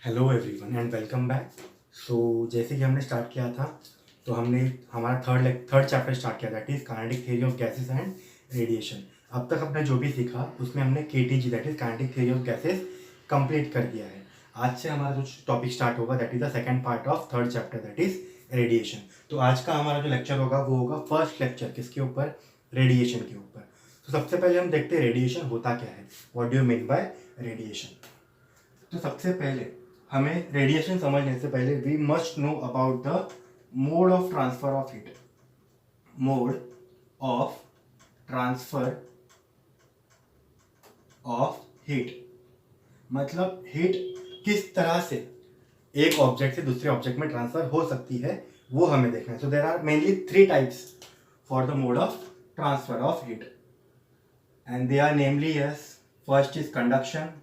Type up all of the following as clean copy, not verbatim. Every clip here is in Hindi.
Hello everyone and welcome back. So जैसे कि हमने स्टार्ट किया था तो हमने हमारा थर्ड चैप्टर स्टार्ट किया, that is kinetic theory of gases and radiation. अब तक हमने जो भी सीखा उसमें हमने KTG that is kinetic theory of gases complete कर दिया है। आज से हमारा जो टॉपिक स्टार्ट होगा that is the second part of third chapter that is radiation. तो आज का हमारा जो लेक्चर होगा वो होगा फर्स्ट लेक्चर किसके ऊपर, रेडिएशन के ऊपर। तो सबसे पहले हम देखते हैं रेडिएशन होता क्या है, what do you mean by radiation. तो सबसे पहले हमें रेडिएशन समझने से पहले we must know about the mode of transfer of heat. Mode of transfer of heat मतलब हीट किस तरह से एक ऑब्जेक्ट से दूसरे ऑब्जेक्ट में ट्रांसफर हो सकती है वो हमें देखना है। So there are mainly three types for the mode of transfer of heat and they are namely as first is conduction,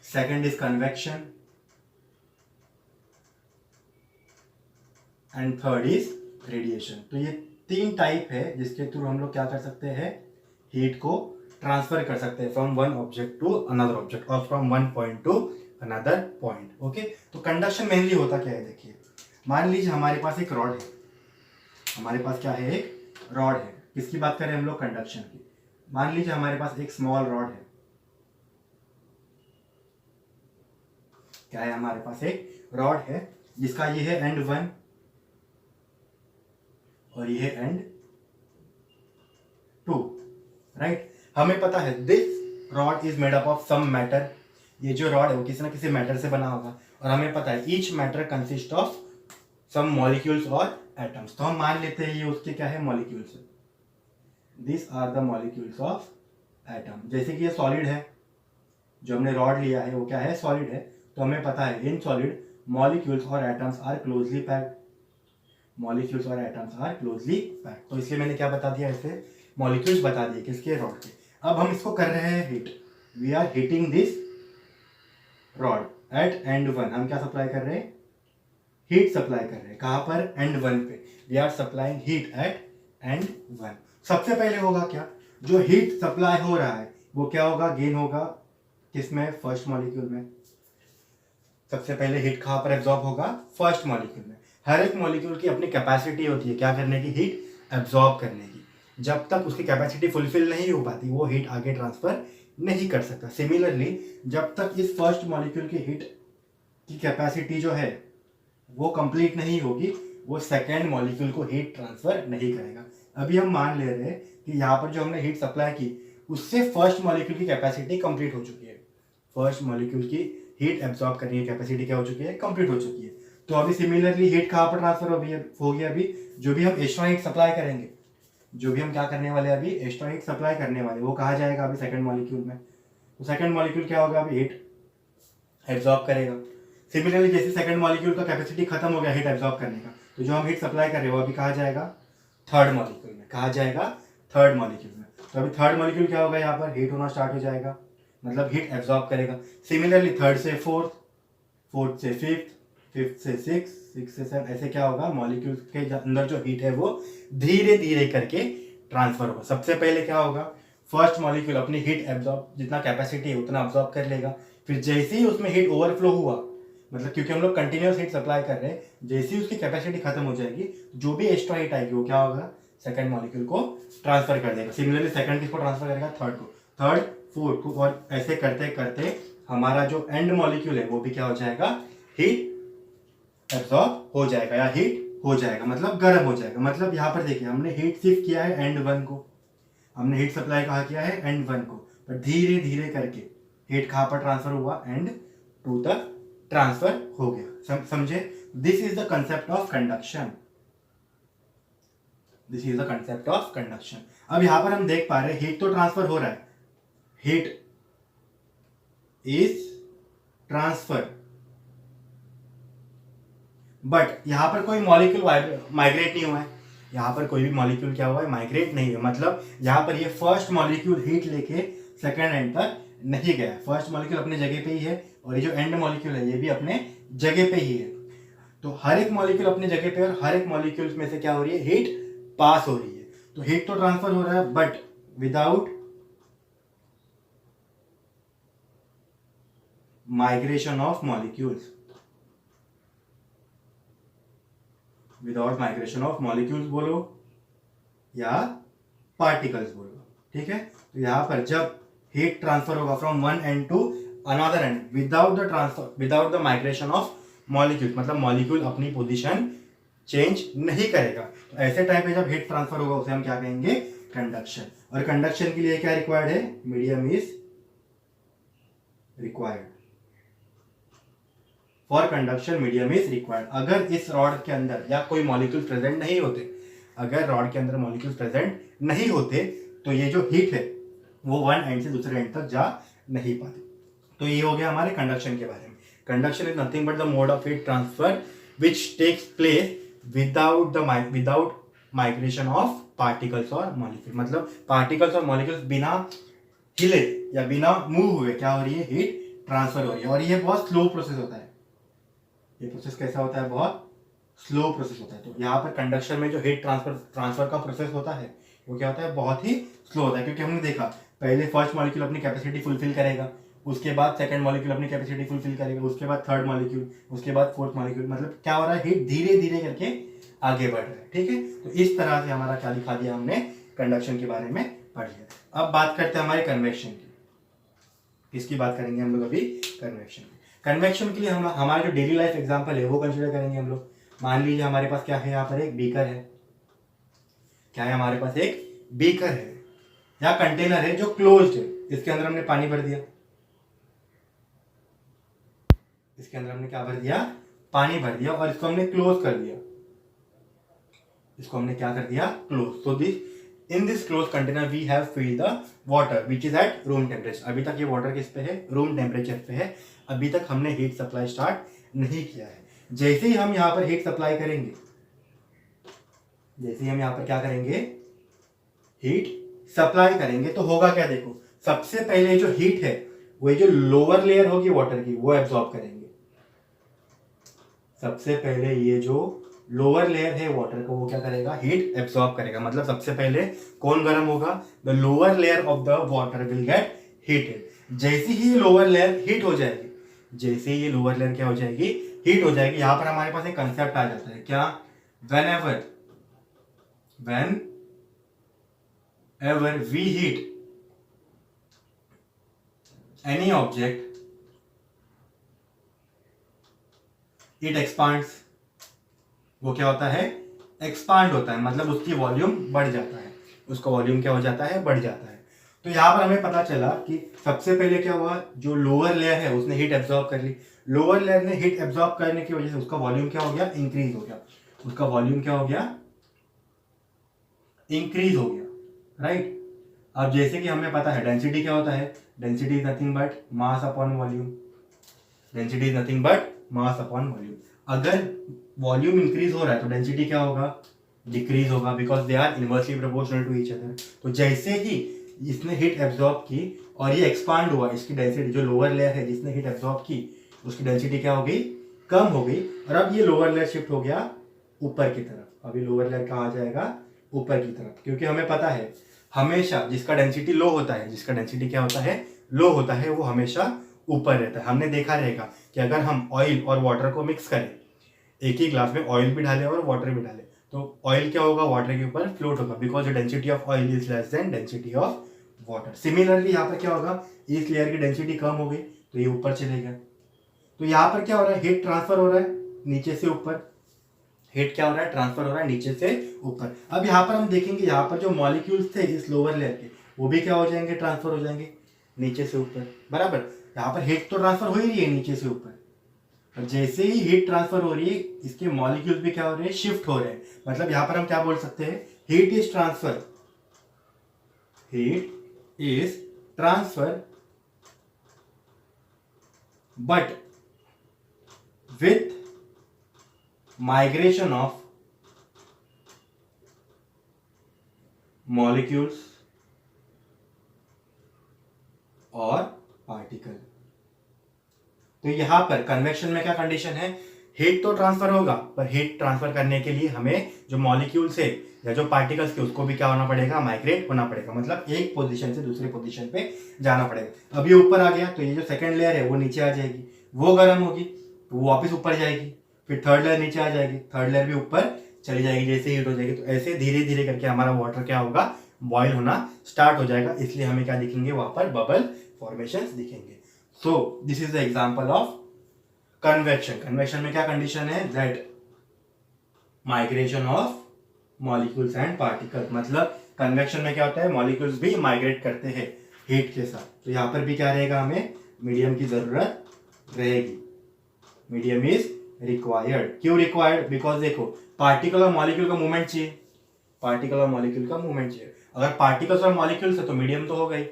second is convection and third is radiation। तो ये तीन टाइप है जिसके थ्रू हम लोग क्या कर सकते हैं, हीट को ट्रांसफर कर सकते हैं from one object to another object और from one point to another point. Okay, तो कंडक्शन मेनली होता क्या है, देखिए मान लीजिए हमारे पास एक रॉड है, हमारे पास क्या है, एक रॉड है। किसकी बात करें हम लोग, कंडक्शन की। मान लीजिए हमारे पास एक स्मॉल रॉड है, क्या है, हमारे पास एक रॉड है जिसका ये है एंड वन और ये है एंड टू, राइट। हमें पता है this rod is made up of some matter, ये जो रॉड है वो किसी ना किसी मैटर से बना होगा और हमें पता है each matter consist of some molecules और एटम्स। तो हम मान लेते हैं ये उसके क्या है, मॉलिक्यूल्स है। This are the molecules of atom. जैसे कि ये सॉलिड है, जो हमने रॉड लिया है वो क्या है, सॉलिड है। तो हमें पता है इन सॉलिड मॉलिक्यूल्स और atoms are closely packed, molecules और एटम्स आर क्लोजली पैक्ड। तो इसलिए मैंने क्या बता दिया, ऐसे मॉलिक्यूल्स बता दिए किसके, रॉड के। अब हम इसको कर रहे हैं heat, we are heating this rod at end one. हम क्या सप्लाई कर रहे हैं, हीट सप्लाई कर रहे हैं। कहां पर, एंड वन पे। We are supplying heat at end one. सबसे पहले होगा क्या, जो हीट सप्लाई हो रहा है वो क्या होगा, गेन होगा किसमें, फर्स्ट मॉलिक्यूल में। सबसे पहले हीट कहां पर एब्जॉर्ब होगा, फर्स्ट मॉलिक्यूल में। हर एक मॉलिक्यूल की अपनी कैपेसिटी होती है क्या करने की, हीट एब्जॉर्ब करने की। जब तक उसकी कैपेसिटी फुलफिल नहीं हो पाती वो हीट आगे ट्रांसफर नहीं कर सकता। सिमिलरली जब तक इस फर्स्ट मॉलिक्यूल की हीट की कैपेसिटी जो है वो कंप्लीट नहीं होगी वो सेकेंड मॉलिक्यूल को हीट ट्रांसफर नहीं करेगा। अभी हम मान ले रहे हैं कि यहाँ पर जो हमने हीट सप्लाई की उससे फर्स्ट मॉलिक्यूल की कैपेसिटी कंप्लीट हो चुकी है। फर्स्ट मॉलिक्यूल की हीट एब्जॉर्ब करने की कैपेसिटी क्या हो चुकी है, कंप्लीट हो चुकी है। तो अभी सिमिलरली हीट कहाँ पर ट्रांसफर हो गया, अभी जो भी हम एक्स्ट्रा हीट सप्लाई करेंगे, जो भी हम क्या करने वाले, अभी एक्स्ट्रा हीट सप्लाई करने वाले, वो कहा जाएगा अभी सेकंड मॉलिक्यूल में। तो सेकंड मॉलिक्यूल क्या होगा, अभी हीट एब्जॉर्ब करेगा। सिमिलरली जैसे सेकंड मॉलिक्यूल का कैपेसिटी खत्म हो गया हीट एब्जॉर्ब करने का, तो जो हम हीट सप्लाई कर रहे हैं वो अभी कहा जाएगा थर्ड मॉलिक्यूल में, कहा जाएगा थर्ड मॉलिक्यूल में। तो अभी थर्ड मॉलिक्यूल क्या होगा, यहाँ पर हीट होना स्टार्ट हो जाएगा, मतलब हीट एब्जॉर्ब करेगा। सिमिलरली थर्ड से फोर्थ, फोर्थ से फिफ्थ, फिफ्थ से सिक्स, सिक्स से सेवन, ऐसे क्या होगा, मॉलिक्यूल के अंदर जो हीट है वो धीरे धीरे करके ट्रांसफर होगा। सबसे पहले क्या होगा, फर्स्ट मॉलिक्यूल अपनी हीट एब्जॉर्ब, जितना कैपेसिटी है उतना एब्जॉर्ब कर लेगा। फिर जैसे ही उसमें हीट ओवरफ्लो हुआ, मतलब क्योंकि हम लोग कंटिन्यूस हीट सप्लाई कर रहे हैं, जैसे ही उसकी कैपेसिटी खत्म हो जाएगी जो भी एक्स्ट्रा हीट आएगी वो क्या होगा, सेकंड मॉलिक्यूल को ट्रांसफर कर देगा। सिमिलरली सेकंड किसको ट्रांसफर करेगा, थर्ड को, थर्ड फोर्थ को, और ऐसे करते करते हमारा जो एंड मॉलिक्यूल है वो भी क्या हो जाएगा, हीट एब्जॉर्ब हो जाएगा या हीट हो जाएगा, मतलब गर्म हो जाएगा। मतलब यहाँ पर देखिए हमने हीट शिफ्ट किया है एंड वन को, हमने हीट सप्लाई कहाँ किया है, एंड वन को, पर धीरे धीरे करके हीट कहाँ पर ट्रांसफर हुआ, एंड टू तक ट्रांसफर हो गया। समझे, this is the concept of conduction, this is the concept of conduction. अब यहां पर हम देख पा रहे हैं हीट तो ट्रांसफर हो रहा है, हीट इज ट्रांसफर, बट यहां पर कोई मॉलिक्यूल माइग्रेट नहीं हुआ है, यहां पर कोई भी मॉलिक्यूल क्या हुआ है, माइग्रेट नहीं है। मतलब यहां पर ये फर्स्ट मॉलिक्यूल हीट लेके सेकेंड एंड तक नहीं गया, फर्स्ट मॉलिक्यूल अपने जगह पे ही है और ये जो एंड मॉलिक्यूल है ये भी अपने जगह पे ही है। तो हर एक मॉलिक्यूल अपनी जगह पे और हर एक मॉलिक्यूल में से क्या हो रही है, हीट पास हो रही है। तो हीट तो ट्रांसफर हो रहा है but without migration of molecules, without migration of molecules बोलो या पार्टिकल्स बोलो, ठीक है। तो यहां पर जब हीट ट्रांसफर होगा from one end to another end without the transfer, without the migration of molecule, मतलब मॉलिक्यूल अपनी पोजीशन चेंज नहीं करेगा, तो ऐसे टाइम पे जब हीट ट्रांसफर होगा उसे हम क्या कहेंगे, कंडक्शन। और कंडक्शन के लिए क्या रिक्वायर्ड है, medium is required, for conduction medium is required. अगर इस रॉड के अंदर या कोई मॉलिक्यूल प्रेजेंट नहीं होते, अगर रॉड के अंदर मॉलिक्यूल प्रेजेंट नहीं होते तो ये जो हीट है वो वन एंड से दूसरे एंड तक जा नहीं पाती। तो ये हो गया हमारे कंडक्शन के बारे में। Conduction is nothing but the mode of heat transfer which takes place without migration of particles और मॉलिक्यूल, मतलब पार्टिकल्स और मॉलिक्यूल्स बिना हिले या बिना मूव हुए क्या हो रही है, हीट ट्रांसफर हो रही है। और ये बहुत स्लो प्रोसेस होता है, ये प्रोसेस कैसा होता है, बहुत स्लो प्रोसेस होता है। तो यहाँ पर कंडक्शन में जो हीट ट्रांसफर का प्रोसेस होता है वो क्या होता है, बहुत ही स्लो होता है, क्योंकि हमने देखा पहले फर्स्ट मॉलिक्यूल अपनी कैपेसिटी फुलफिल करेगा, उसके बाद सेकंड मॉलिक्यूल अपनी कैपेसिटी फुलफिल करेगा, उसके बाद थर्ड मॉलिक्यूल, उसके बाद फोर्थ मॉलिक्यूल, मतलब क्या हो रहा है, हीट धीरे धीरे करके आगे बढ़ रहा है, ठीक है। तो इस तरह से हमारा क्या दिखा दिया हमने, कंडक्शन के बारे में पढ़ लिया। अब बात करते हैं हमारे कन्वेक्शन की, किसकी बात करेंगे हम लोग अभी, कन्वेक्शन की। कन्वेक्शन के लिए हम हमारा जो डेली लाइफ एग्जांपल है वो कंसीडर करेंगे हम लोग। मान लीजिए हमारे पास क्या है, यहाँ पर एक बीकर है, क्या है हमारे पास, एक बीकर है या कंटेनर है जो क्लोज्ड है, इसके अंदर हमने पानी भर दिया, इसके अंदर हमने क्या भर दिया, पानी भर दिया, और इसको हमने क्लोज कर दिया, इसको हमने क्या कर दिया, close. So this in this close container we have filled the water which is at room temperature. अभी तक ये वाटर किस पे है, रूम टेम्परेचर पे है, अभी तक हमने हीट सप्लाई स्टार्ट नहीं किया है। जैसे ही हम यहाँ पर हीट सप्लाई करेंगे, जैसे ही हम यहाँ पर क्या करेंगे, हीट सप्लाई करेंगे, तो होगा क्या, देखो सबसे पहले जो हीट है वो जो लोअर लेयर होगी वाटर की वो एब्जॉर्ब करेंगे। सबसे पहले ये जो लोअर लेयर है वाटर का वो क्या करेगा, हीट एब्जॉर्ब करेगा। मतलब सबसे पहले कौन गर्म होगा, the lower layer of the water will get heated. जैसे ही लोअर लेयर हीट हो जाएगी, जैसे ही ये लोअर लेयर क्या हो जाएगी, हीट हो जाएगी, यहां पर हमारे पास एक कंसेप्ट आ जाता है, क्या, whenever we heat any object it expands। वो क्या होता है, एक्सपांड होता है, मतलब उसकी वॉल्यूम बढ़ जाता है, उसका वॉल्यूम क्या हो जाता है, बढ़ जाता है। तो यहाँ पर हमें पता चला कि सबसे पहले क्या हुआ, जो लोअर लेयर है उसने हीट एब्जॉर्ब कर ली, लोअर लेयर ने हीट एब्जॉर्ब करने की वजह से उसका वॉल्यूम क्या हो गया, इंक्रीज हो गया, उसका वॉल्यूम क्या हो गया, इंक्रीज हो गया, राइट। अब जैसे कि हमें पता है डेंसिटी क्या होता है, density is nothing but mass upon volume, density is nothing but mass upon volume. अगर वॉल्यूम इंक्रीज हो रहा है तो डेंसिटी क्या होगा, डिक्रीज होगा, because they are inversely proportional to each other. तो जैसे ही इसने हीट एब्जॉर्ब की और ये एक्सपांड हुआ, इसकी डेंसिटी, जो लोअर लेयर है जिसने हीट एब्जॉर्ब की उसकी डेंसिटी क्या हो गई, कम हो गई, और अब ये लोअर लेयर शिफ्ट हो गया ऊपर की तरफ। अभी लोअर लेयर कहाँ आ जाएगा, ऊपर की तरफ, क्योंकि हमें पता है हमेशा जिसका डेंसिटी लो होता है, जिसका डेंसिटी क्या होता है, लो होता है, वो हमेशा ऊपर रहता है। हमने देखा रहेगा कि अगर हम ऑयल और वाटर को मिक्स करें, एक ही ग्लास में ऑयल भी डाले और वाटर भी डाले, तो ऑयल क्या होगा, वाटर के ऊपर फ्लोट होगा, because the density of oil is less than density of water. Similarly यहाँ पर क्या होगा, इस लेयर की डेंसिटी कम हो गई तो ये ऊपर चलेगा। तो यहाँ पर क्या हो रहा है, हीट ट्रांसफर हो रहा है नीचे से ऊपर, हीट क्या हो रहा है, ट्रांसफर हो रहा है नीचे से ऊपर। अब यहाँ पर हम देखेंगे, यहाँ पर जो मॉलिक्यूल्स थे इस लोअर लेयर के वो भी क्या हो जाएंगे, ट्रांसफर हो जाएंगे नीचे से ऊपर, बराबर। यहाँ पर हीट तो ट्रांसफर हो ही रही है नीचे से ऊपर, और जैसे ही हीट ट्रांसफर हो रही है इसके मॉलिक्यूल्स भी क्या हो रहे हैं, शिफ्ट हो रहे हैं। मतलब यहाँ पर हम क्या बोल सकते हैं, heat is transfer, heat is transfer but with migration of molecules और पार्टिकल। तो यहां पर कन्वेक्शन में क्या कंडीशन है, हीट तो ट्रांसफर होगा, पर हीट ट्रांसफर करने के लिए हमें जो मॉलिक्यूल्स है या जो पार्टिकल्स थे उसको भी क्या होना पड़ेगा, माइग्रेट होना पड़ेगा, मतलब एक पोजीशन से दूसरी पोजीशन पे जाना पड़ेगा। अब ये ऊपर आ गया तो ये जो सेकंड लेयर है वो नीचे आ जाएगी, वो गर्म होगी तो वो वापस ऊपर जाएगी, फिर थर्ड लेयर नीचे आ जाएगी, थर्ड लेयर भी ऊपर चली जाएगी जैसे हीट हो जाएगी। तो ऐसे धीरे धीरे करके हमारा वाटर क्या होगा, बॉयल होना स्टार्ट हो जाएगा, इसलिए हमें क्या दिखेंगे, वहां पर बबल फॉर्मेशंस दिखेंगे। सो this is the example of convection. Convection में क्या कंडीशन है, that migration of molecules and particles, मतलब कन्वेक्शन में क्या होता है, मॉलिक्यूल्स भी माइग्रेट करते हैं हीट के साथ। तो यहाँ पर भी क्या रहेगा, हमें मीडियम की जरूरत रहेगी, मीडियम इज रिक्वायर्ड। क्यों रिक्वायर्ड, बिकॉज देखो पार्टिकल और मॉलिक्यूल का मूवमेंट चाहिए, पार्टिकल और मॉलिक्यूल का मूवमेंट चाहिए। अगर पार्टिकल्स और मॉलिक्यूल्स है तो मीडियम तो होगा ही,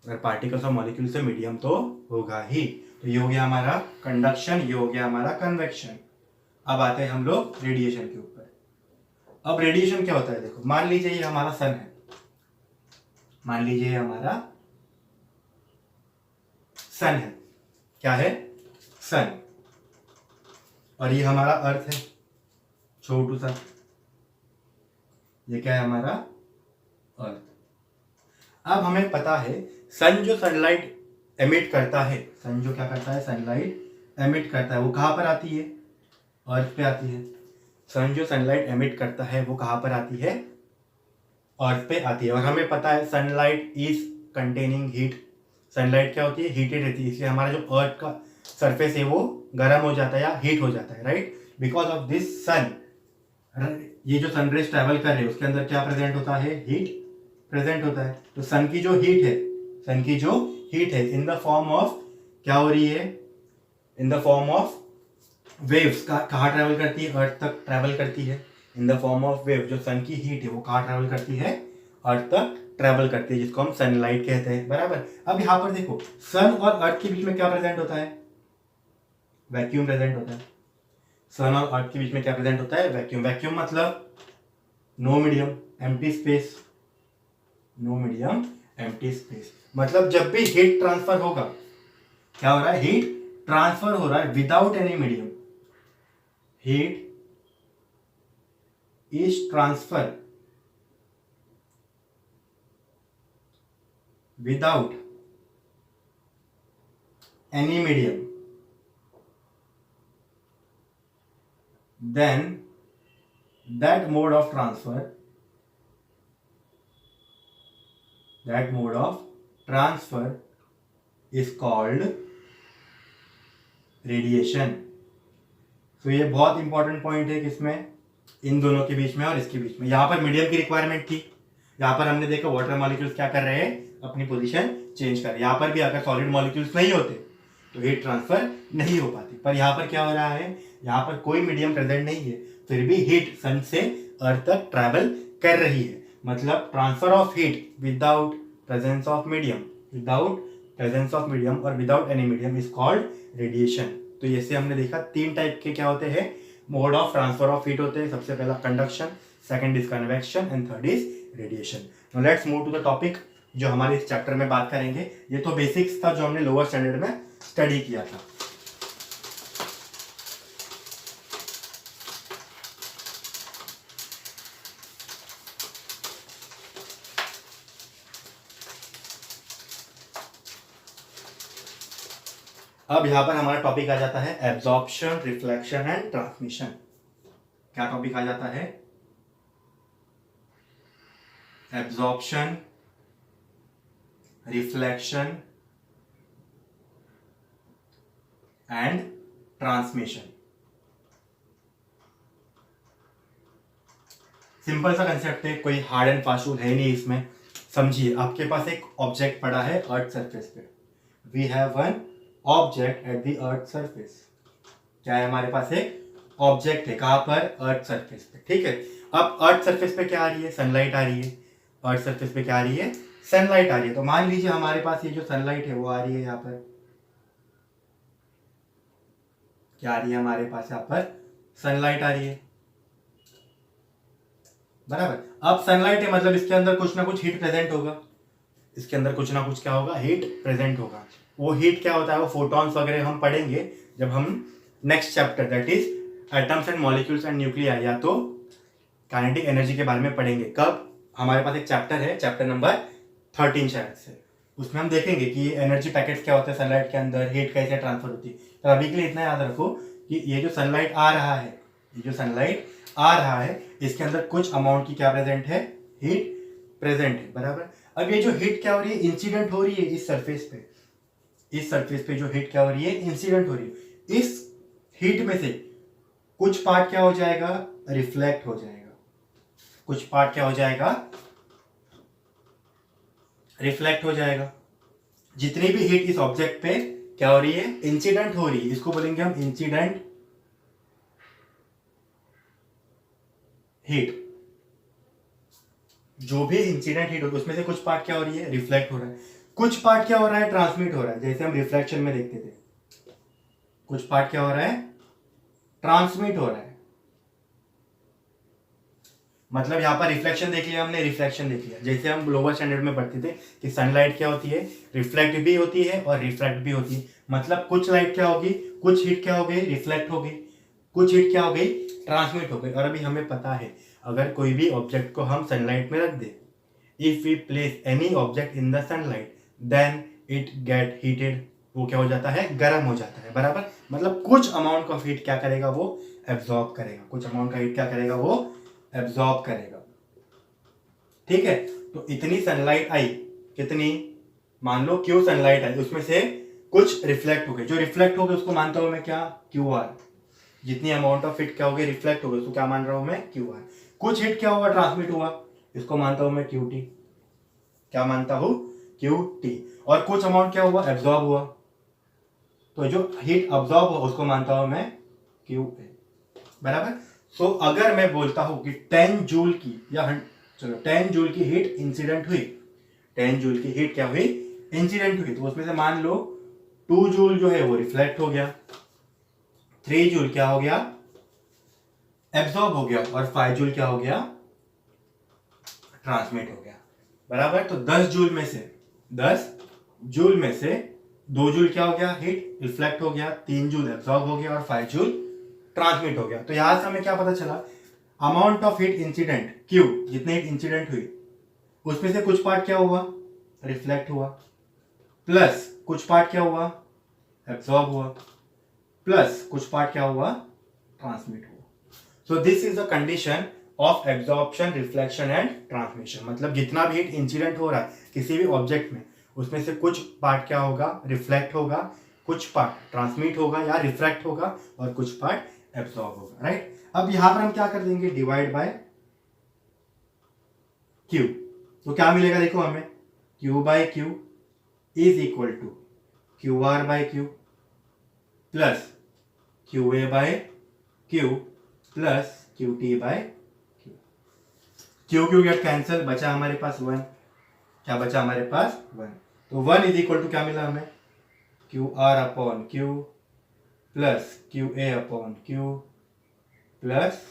अगर पार्टिकल्स और मॉलिक्यूल से मीडियम तो होगा ही। तो ये हो गया हमारा कंडक्शन, ये हो गया हमारा कन्वेक्शन। अब आते हैं हम लोग रेडिएशन के ऊपर। अब रेडिएशन क्या होता है, देखो मान लीजिए ये हमारा सन है, मान लीजिए हमारा सन है, क्या है, सन, और ये हमारा अर्थ है छोटू सा, ये क्या है हमारा अर्थ। अब हमें पता है सन जो सनलाइट एमिट करता है, सन जो क्या करता है, सनलाइट एमिट करता है, वो कहां पर आती है, अर्थ पे आती है। सन जो सनलाइट एमिट करता है वो कहां पर आती है, अर्थ पे आती है। और हमें पता है sunlight is containing heat, sunlight क्या होती है, हीटेड रहती है, इसलिए हमारा जो अर्थ का सरफेस है वो गर्म हो जाता है या हीट हो जाता है, राइट। बिकॉज ऑफ दिस सन, ये जो सनरेज ट्रेवल कर रहे हैं उसके अंदर क्या प्रेजेंट होता है, हीट प्रेजेंट होता है। तो सन की जो हीट है, सन की जो हीट है इन द फॉर्म ऑफ क्या हो रही है, in the form of waves, कहाँ ट्रेवल करती है, अर्थ तक ट्रेवल करती है, in the form of wave. जो सन की हीट है वो कहाँ ट्रेवल करती है, अर्थ तक ट्रेवल करती है, जिसको हम सनलाइट कहते हैं, बराबर। अब यहाँ पर देखो सन और अर्थ के बीच में क्या प्रेजेंट होता है, वैक्यूम प्रेजेंट होता है। सन और अर्थ के बीच में क्या प्रेजेंट होता है, वैक्यूम। वैक्यूम मतलब no medium, empty space, no medium empty space. मतलब जब भी हीट ट्रांसफर होगा, क्या हो रहा है, हीट ट्रांसफर हो रहा है without any medium, heat is transfer without any medium, then that mode of transfer is called radiation। तो ये बहुत इंपॉर्टेंट पॉइंट है किसमें, इन दोनों के बीच में और इसके बीच में। यहाँ पर मीडियम की रिक्वायरमेंट थी, यहाँ पर हमने देखा वाटर मॉलिक्यूल्स क्या कर रहे हैं, अपनी पोजीशन चेंज कर रहे हैं। यहाँ पर भी अगर सॉलिड मॉलिक्यूल्स नहीं होते तो हीट ट्रांसफर नहीं हो पाती, पर यहाँ पर क्या हो रहा है, यहाँ पर कोई मीडियम प्रेजेंट नहीं है, फिर भी हीट सन से अर्थ तक ट्रैवल कर रही है। मतलब transfer of heat without presence of medium, without presence of medium और without any medium is called radiation. तो जैसे हमने देखा तीन टाइप के क्या होते हैं, mode of transfer of heat होते हैं। सबसे पहला conduction, second is convection and third is radiation. Now let's move to the topic जो हमारे इस चैप्टर में बात करेंगे। ये तो बेसिक्स था जो हमने लोअर स्टैंडर्ड में स्टडी किया था। अब यहां पर हमारा टॉपिक आ जाता है एब्जॉर्प्शन, रिफ्लेक्शन एंड ट्रांसमिशन। क्या टॉपिक आ जाता है, absorption, reflection and transmission. Simple सा कंसेप्ट है, कोई हार्ड एंड फास्ट रूल है नहीं इसमें। समझिए, आपके पास एक ऑब्जेक्ट पड़ा है अर्थ सरफेस पे, we have one object at the earth surface. क्या है, हमारे पास एक ऑब्जेक्ट है, कहां पर, अर्थ सरफेस पे, ठीक है। अब अर्थ सरफेस पे क्या आ रही है, सनलाइट आ रही है, अर्थ सरफेस पे क्या आ रही है, सनलाइट आ रही है। तो मान लीजिए हमारे पास ये जो सनलाइट है वो आ रही है, यहाँ पर क्या आ रही है, हमारे पास यहाँ पर सनलाइट आ रही है, बराबर। अब सनलाइट है मतलब इसके अंदर कुछ ना कुछ हीट प्रेजेंट होगा, इसके अंदर कुछ ना कुछ क्या होगा, हीट प्रेजेंट होगा। वो हीट क्या होता है, वो फोटॉन्स वगैरह हम पढ़ेंगे जब हम next chapter that is atoms and molecules and nuclei, या तो काइनेटिक एनर्जी के बारे में पढ़ेंगे। कब? हमारे पास एक चैप्टर है, चैप्टर नंबर 13 शायद से, उसमें हम देखेंगे कि एनर्जी पैकेट्स क्या होते हैं सनलाइट के अंदर, हीट कैसे ट्रांसफर होती है। तो अभी के लिए इतना याद रखो कि ये जो सनलाइट आ रहा है, ये जो सनलाइट आ रहा है, इसके अंदर कुछ अमाउंट की क्या प्रेजेंट है, हीट प्रेजेंट है, बराबर। अब ये जो हीट क्या हो रही है, इंसिडेंट हो रही है इस सरफेस पे, इस सरफेस पे जो हीट क्या हो रही है, इंसिडेंट हो रही है। इस हीट में से कुछ पार्ट क्या हो जाएगा, रिफ्लेक्ट हो जाएगा, कुछ पार्ट क्या हो जाएगा, रिफ्लेक्ट हो जाएगा। जितनी भी हीट इस ऑब्जेक्ट पे क्या हो रही है, इंसिडेंट हो रही है, इसको बोलेंगे हम इंसिडेंट हीट। जो भी इंसिडेंट हीट हो उसमें से कुछ पार्ट क्या हो रही है, रिफ्लेक्ट हो रहा है, कुछ पार्ट क्या हो रहा है, ट्रांसमिट हो रहा है, जैसे हम रिफ्लेक्शन में देखते थे। कुछ पार्ट क्या हो रहा है, ट्रांसमिट हो रहा है। मतलब यहां पर रिफ्लेक्शन देख लिया हमने, रिफ्लेक्शन देख लिया, जैसे हम लोअर स्टैंडर्ड में पढ़ते थे कि सनलाइट क्या होती है, रिफ्लेक्ट भी होती है और रिफ्रैक्ट भी होती है। मतलब कुछ लाइट क्या होगी, कुछ हीट क्या हो गई, रिफ्लेक्ट हो गई, कुछ हीट क्या हो गई, ट्रांसमिट हो गई। और अभी हमें पता है अगर कोई भी ऑब्जेक्ट को हम सनलाइट में रख दे, if we place any object in the sunlight then it get heated, वो क्या हो जाता है, गर्म हो जाता है, बराबर। मतलब कुछ अमाउंट ऑफ हीट क्या करेगा, वो एब्जॉर्ब करेगा, कुछ अमाउंट का हीट क्या करेगा, वो एब्जॉर्ब करेगा, ठीक है। तो इतनी सनलाइट आई, कितनी, मान लो क्यू सनलाइट आई, उसमें से कुछ रिफ्लेक्ट हो गए, जो रिफ्लेक्ट हो गए उसको मानता हूं मैं क्या, क्यू आर। जितनी अमाउंट ऑफ हीट क्या हो गई, रिफ्लेक्ट हो गई, उसको क्या मान रहा हूं मैं, क्यू आर। कुछ हीट क्या हुआ, ट्रांसमिट हुआ, इसको मानता हूं मैं क्यू टी, क्या मानता हूं, क्यू टी। और कुछ अमाउंट क्या हुआ, एब्जॉर्ब हुआ, तो जो हीट अब्जॉर्ब हुआ उसको मानता हूं मैं क्यू ए, बराबर। सो अगर मैं बोलता हूं कि 10 जूल की या चलो 10 जूल की हीट इंसिडेंट हुई, 10 जूल की हीट क्या हुई, इंसिडेंट हुई, तो उसमें से मान लो 2 जूल जो है वो रिफ्लेक्ट हो गया, 3 जूल क्या हो गया, एब्जॉर्ब हो गया, और 5 जूल क्या हो गया, ट्रांसमिट हो गया, बराबर। तो 10 जूल में से 2 जूल क्या हो गया, हीट रिफ्लेक्ट हो गया, 3 जूल एब्जॉर्ब हो गया और 5 जूल ट्रांसमिट हो गया। तो यहां से हमें क्या पता चला, amount of heat incident Q, जितनी हीट इंसिडेंट हुई उसमें से कुछ पार्ट क्या हुआ, रिफ्लेक्ट हुआ, प्लस कुछ पार्ट क्या हुआ, एब्जॉर्ब हुआ, प्लस कुछ पार्ट क्या हुआ, ट्रांसमिट हुआ। सो this is the condition of absorption, reflection and transmission. मतलब जितना भी हीट इंसिडेंट हो रहा है किसी भी ऑब्जेक्ट में, उसमें से कुछ पार्ट क्या होगा, रिफ्लेक्ट होगा, कुछ पार्ट ट्रांसमिट होगा या रिफ्रैक्ट होगा, और कुछ पार्ट एब्जॉर्ब होगा, राइट। अब यहां पर हम क्या कर देंगे, डिवाइड बाय क्यू। तो क्या मिलेगा, देखो हमें Q by Q is equal to Q R by Q plus Q A by Q plus Q T by Q. Q Q get cancel, बचा हमारे पास 1, क्या बचा हमारे पास 1। तो 1 इज इक्वल टू क्या मिला हमें, Q R upon Q plus Q A upon Q plus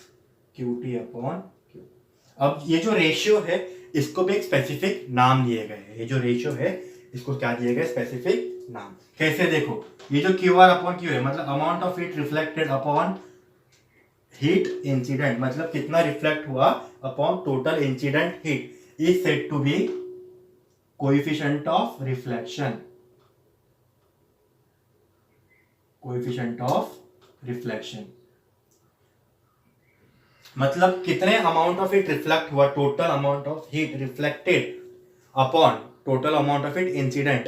Q T upon Q. अब ये जो रेशियो है इसको भी एक स्पेसिफिक नाम दिए गए हैं, ये जो रेशियो है इसको क्या दिए गए, स्पेसिफिक नाम। कैसे, देखो ये जो क्यू आर अपॉन क्यू है मतलब amount of heat reflected upon heat incident, मतलब कितना रिफ्लेक्ट हुआ upon total incident heat, is said to be coefficient of reflection, coefficient of reflection. मतलब कितने अमाउंट ऑफ हीट रिफ्लेक्ट हुआ, total amount of heat reflected upon total amount of heat incident.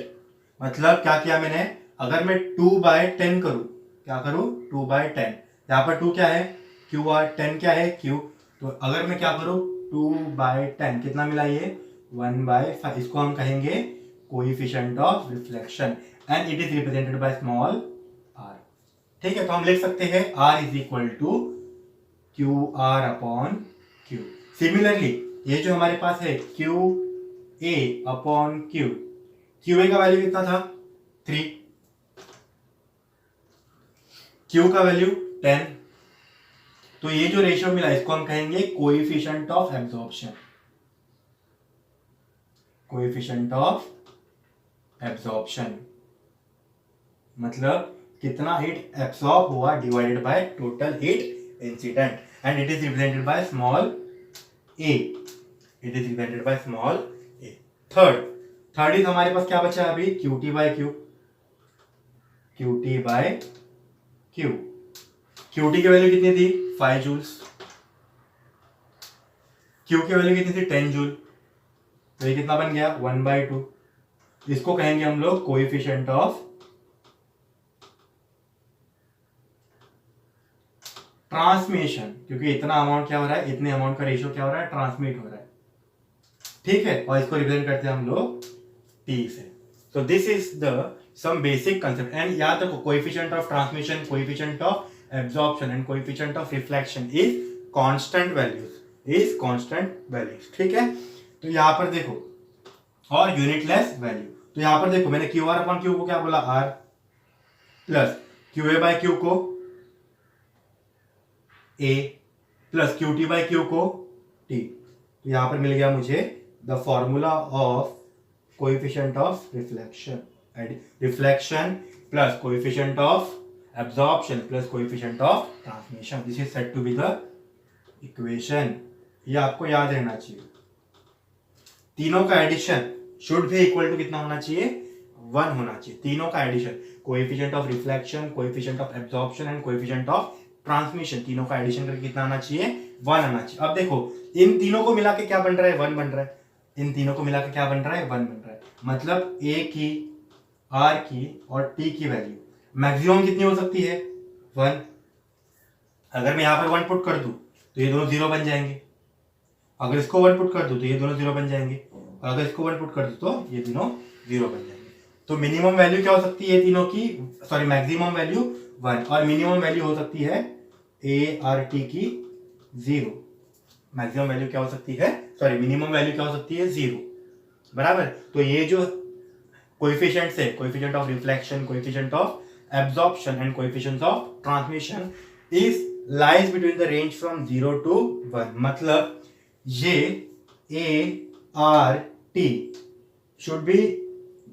मतलब क्या किया मैंने, अगर मैं 2/10 करूं, क्या करूं, 2/10, यहां पर 2 क्या है, क्यू आर, 10 क्या है, क्यू। तो अगर मैं क्या करूं 2/10, कितना मिला ये, 1/5, इसको हम कहेंगे coefficient of reflection and it is represented by small R. ठीक है, तो हम लिख सकते हैं R is equal to Q R upon Q. Similarly ये जो हमारे पास है Q A upon Q, Q A का वैल्यू कितना था, 3, क्यू का वैल्यू 10, तो ये जो रेशियो मिला इसको हम कहेंगे coefficient of absorption, coefficient of absorption. मतलब कितना हीट एब्सॉर्ब हुआ divided by total heat incident, and it is represented by small A, it is represented by small A. Third is हमारे पास क्या बचा अभी, QT by Q, QT by Q। QT की वैल्यू कितनी थी 5 जूल्स, Q की वैल्यू कितनी थी 10 जूल, तो ये कितना बन गया 1/2। इसको कहेंगे हम लोग कोएफिशिएंट ऑफ ट्रांसमिशन, क्योंकि इतना अमाउंट क्या हो रहा है, इतने अमाउंट का रेशियो क्या हो रहा है, ट्रांसमिट हो रहा है, ठीक है। और इसको रिप्रेजेंट करते हैं हम लोग T से। So this is the some basic concept, and याद रखो coefficient of transmission, coefficient of absorption and coefficient of reflection is constant values, ठीक है। तो यहाँ पर देखो, और यूनिटलेस वैल्यू, तो यहाँ पर देखो मैंने QR/Q को क्या बोला R, प्लस QA/Q को A, प्लस QT/Q को T। तो यहाँ पर मिल गया मुझे the formula of coefficient of reflection plus coefficient of absorption plus coefficient of transmission. This is said to be the equation. ये आपको याद रहना चाहिए। तीनों का एडिशन शुड भी इक्वल टू कितना होना चाहिए, 1 होना चाहिए। तीनों का addition, coefficient of reflection, coefficient of absorption and coefficient of transmission, तीनों का एडिशन करके कितना आना चाहिए, 1 आना चाहिए। अब देखो इन तीनों को मिला के क्या बन रहा है, 1 बन रहा है। इन तीनों को मिला के क्या बन रहा है, 1 बन रहा है। मतलब A की, R की और T की वैल्यू मैक्सिमम कितनी हो सकती है, 1। अगर मैं यहाँ पर 1 पुट कर दूं तो ये दोनों 0 बन जाएंगे, अगर इसको 1 पुट कर दूं तो ये दोनों 0 बन जाएंगे, और अगर इसको 1 पुट कर दूं तो ये दोनों 0 बन जाएंगे। तो मिनिमम वैल्यू क्या हो सकती है तीनों की, सॉरी मैक्सिमम वैल्यू 1, और मिनिमम वैल्यू हो सकती है ART की 0। मैक्सिमम वैल्यू क्या हो सकती है, सॉरी मिनिमम वैल्यू क्या हो सकती है, 0, बराबर। तो ये जो कोएफिशिएंट्स है, coefficient of reflection, coefficient of absorption and coefficient of transmission is lies between the range from 0 to 1। मतलब ये ART should be